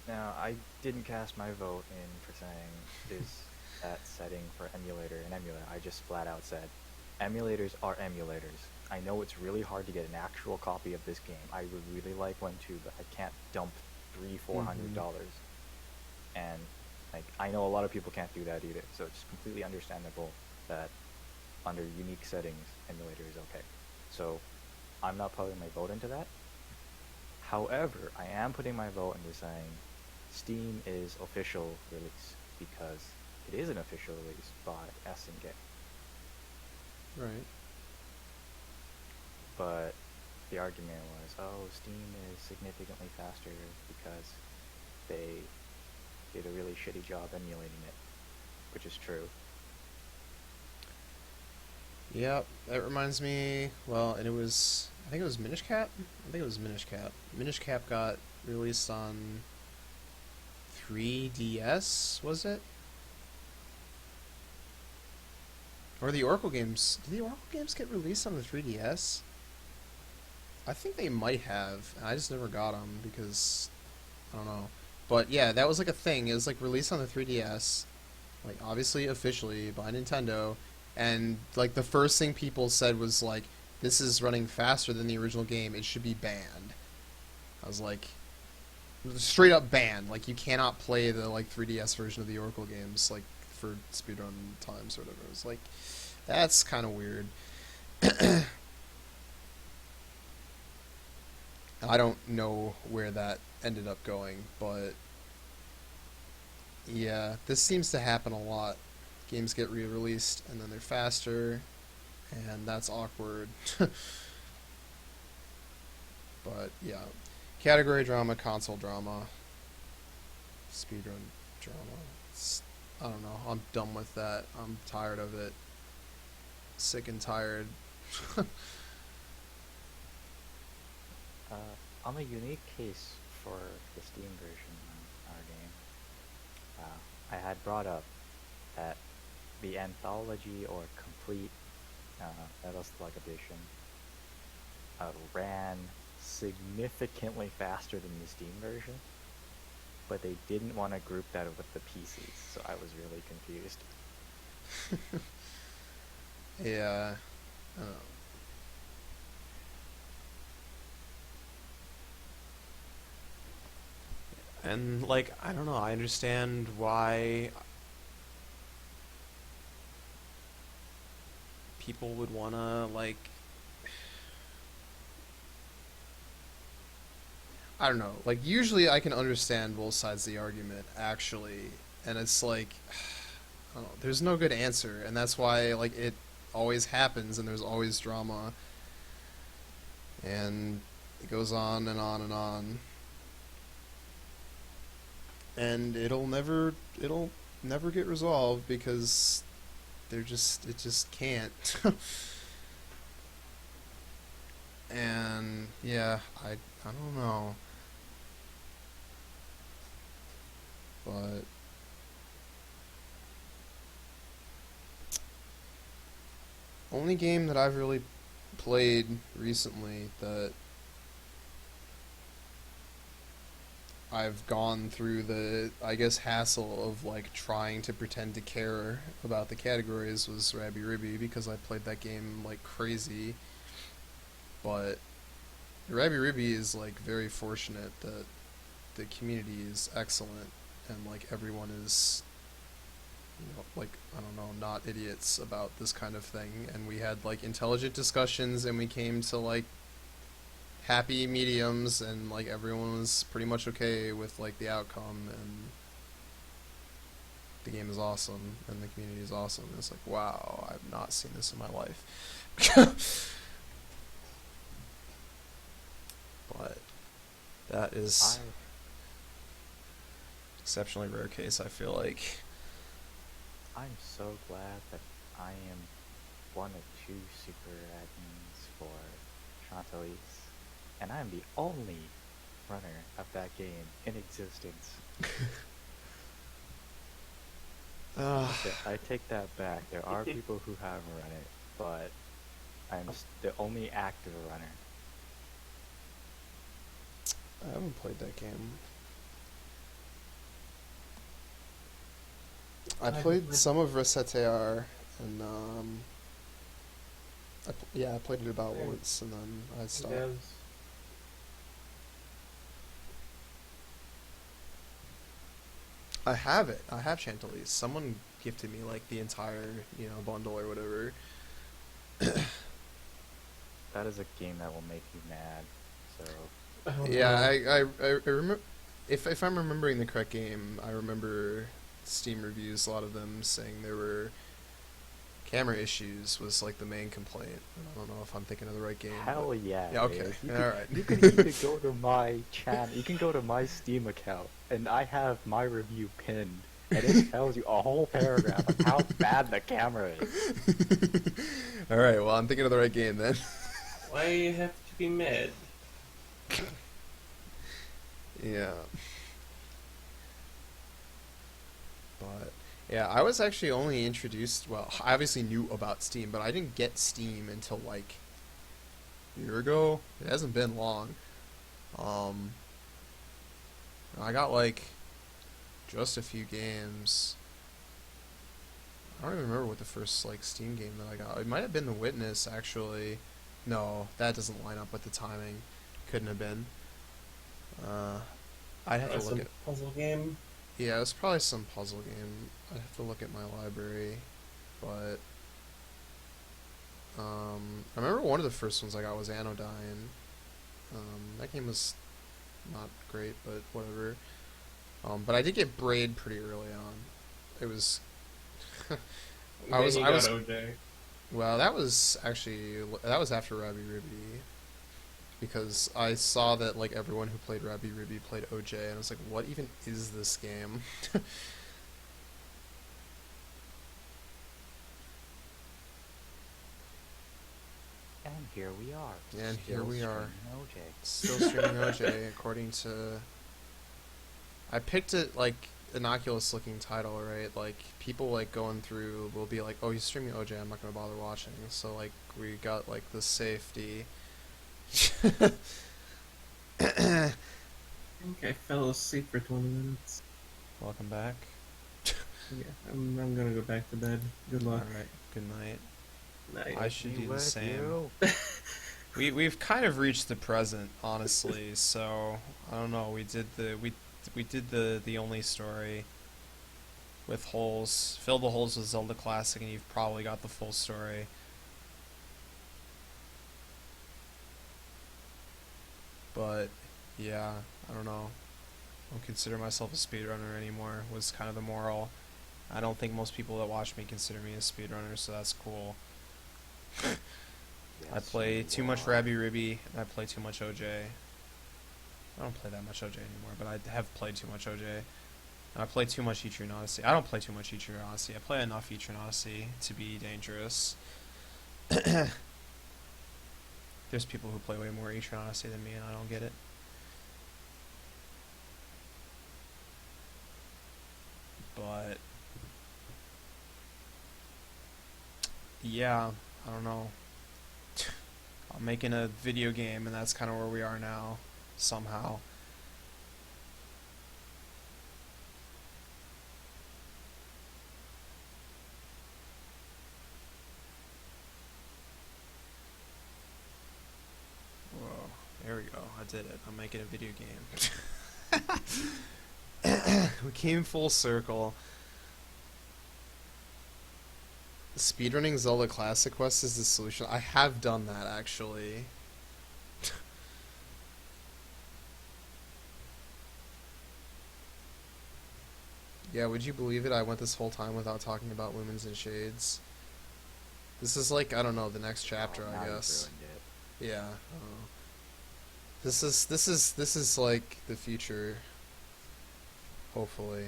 Now, I didn't cast my vote in for saying is that setting for emulator an emulator. I just flat out said emulators are emulators. I know it's really hard to get an actual copy of this game. I would really like one too, but I can't dump $300-400. And like, I know a lot of people can't do that either, so it's completely understandable that under unique settings, emulator is okay. So I'm not putting my vote into that. However, I am putting my vote into saying Steam is official release, because it is an official release by SNK. Right. But the argument was, oh, Steam is significantly faster because they did a really shitty job emulating it, which is true. Yep, that reminds me. Well, and I think it was Minish Cap. I think it was Minish Cap. Minish Cap got released on 3DS, was it? Or the Oracle games? Did the Oracle games get released on the 3DS? I think they might have. I just never got them because I don't know. But yeah, that was like a thing. It was like released on the 3DS, like obviously officially by Nintendo, and like the first thing people said was like, "This is running faster than the original game. It should be banned." I was like, straight up banned. Like, you cannot play the like 3DS version of the Oracle games like for speedrun times or whatever. It was like, that's kind of weird. I don't know where that ended up going, but yeah, this seems to happen a lot. Games get re-released and then they're faster, and that's awkward. But yeah, category drama, console drama, speedrun drama. I don't know. I'm done with that. I'm tired of it. Sick and tired. On a unique case for the Steam version of our game, I had brought up that the anthology or complete Metal Slug edition ran significantly faster than the Steam version, but they didn't want to group that with the PCs, so I was really confused. Yeah. And like, I don't know, I understand why people would wanna like, I don't know, like usually I can understand both sides of the argument actually, and it's like, I don't know, there's no good answer, and that's why like it always happens and there's always drama, and it goes on and on and on. And it'll never get resolved because it just can't. And yeah, I don't know. But only game that I've really played recently that I've gone through the, I guess, hassle of like trying to pretend to care about the categories was Rabby Ribby, because I played that game like crazy. But Rabby Ribby is like very fortunate that the community is excellent and like everyone is, like, I don't know, not idiots about this kind of thing, and we had like intelligent discussions and we came to like happy mediums, and like everyone was pretty much okay with like the outcome, and the game is awesome and the community is awesome. And it's like, wow, I've not seen this in my life. But that is exceptionally rare case, I feel like. I'm so glad that I am 1 or 2 super admins for Chantelis, and I'm the only runner of that game in existence. Okay, I take that back. There are people who have run it, but I'm the only active runner. I haven't played that game. I played some of Resetear, and I played it about once, and then I stopped. I have it. I have Chantilly's. Someone gifted me like the entire, bundle or whatever. That is a game that will make you mad. So Oh, Yeah, no. I remember. If I'm remembering the correct game, I remember Steam reviews. A lot of them saying there were camera issues was like the main complaint. I don't know if I'm thinking of the right game. hell yeah. Yeah, okay. dude. You All right. You can even go to my channel. You can go to my Steam account, and I have my review pinned, and it tells you a whole paragraph of how bad the camera is. All right. Well, I'm thinking of the right game then. Why you have to be mad? Yeah. But yeah, I was actually only introduced. Well, I obviously knew about Steam, but I didn't get Steam until like a year ago. It hasn't been long. I got like just a few games. I don't even remember what the first like Steam game that I got. It might have been The Witness actually. No, that doesn't line up with the timing. Couldn't have been. I'd have to look Some at. puzzle game. Yeah, it was probably some puzzle game. I'd have to look at my library, but I remember one of the first ones I got was Anodyne. That game was not great, but whatever. But I did get Braid pretty early on. It was. I was. OJ. Well, that was after Rabbi Ribby, because I saw that like everyone who played Rabbi Ribby played OJ, and I was like, what even is this game? And here we are. And here still we are. streaming OJ. Still streaming OJ, according to. I picked it like innocuous looking title, right? Like people like going through will be like, "Oh, he's streaming OJ. I'm not gonna bother watching." So like we got like the safety. I think I fell asleep for 20 minutes. Welcome back. Yeah, I'm gonna go back to bed. Good luck. All right. Good night. Night. I should Me do the with same. you. We've kind of reached the present, honestly. So I don't know. We did the only story with holes. Fill the holes with Zelda Classic, and you've probably got the full story. But yeah, I don't know. I don't consider myself a speedrunner anymore. Was kind of the moral. I don't think most people that watch me consider me a speedrunner, so that's cool. I Yes, play you too much are. Rabby Ribby, and I play too much OJ. I don't play that much OJ anymore, but I have played too much OJ. And I play too much Etrian Odyssey. I don't play too much Etrian Odyssey. I play enough Etrian Odyssey to be dangerous. There's people who play way more Etrian Odyssey than me, and I don't get it. But yeah, I don't know. I'm making a video game, and that's kind of where we are now, somehow. Whoa, there we go. I did it. I'm making a video game. We came full circle. Speedrunning Zelda Classic Quest is the solution. I have done that, actually. Yeah, would you believe it? I went this whole time without talking about Lumens and Shades. This is like, I don't know, the next chapter, Oh, I now you've guess. ruined it. Yeah. This is like the future. Hopefully.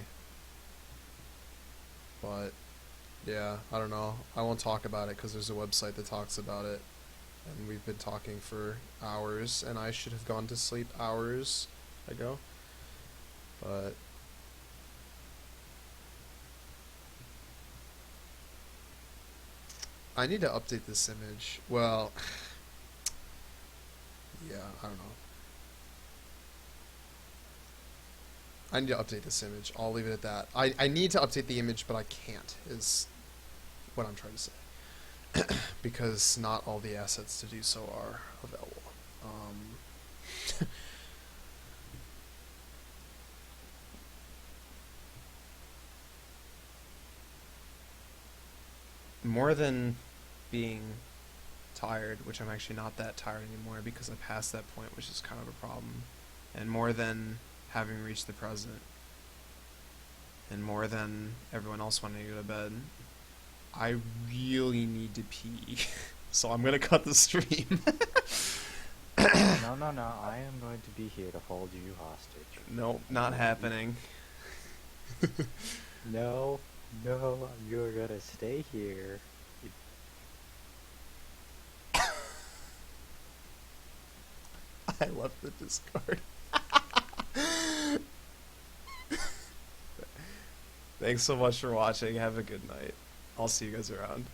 But Yeah, I don't know. I won't talk about it because there's a website that talks about it, and we've been talking for hours, and I should have gone to sleep hours ago. But I need to update this image. Well, yeah, I don't know. I need to update this image. I'll leave it at that. I need to update the image, but I can't, is what I'm trying to say. Because not all the assets to do so are available. More than being tired, which I'm actually not that tired anymore because I passed that point, which is kind of a problem, and more than having reached the present, and more than everyone else wanting to go to bed, I really need to pee. So I'm gonna cut the stream. No, no, no. I am going to be here to hold you hostage. Nope, not happening. No, no, you're gonna stay here. I left the Discord. Thanks so much for watching. Have a good night. I'll see you guys around.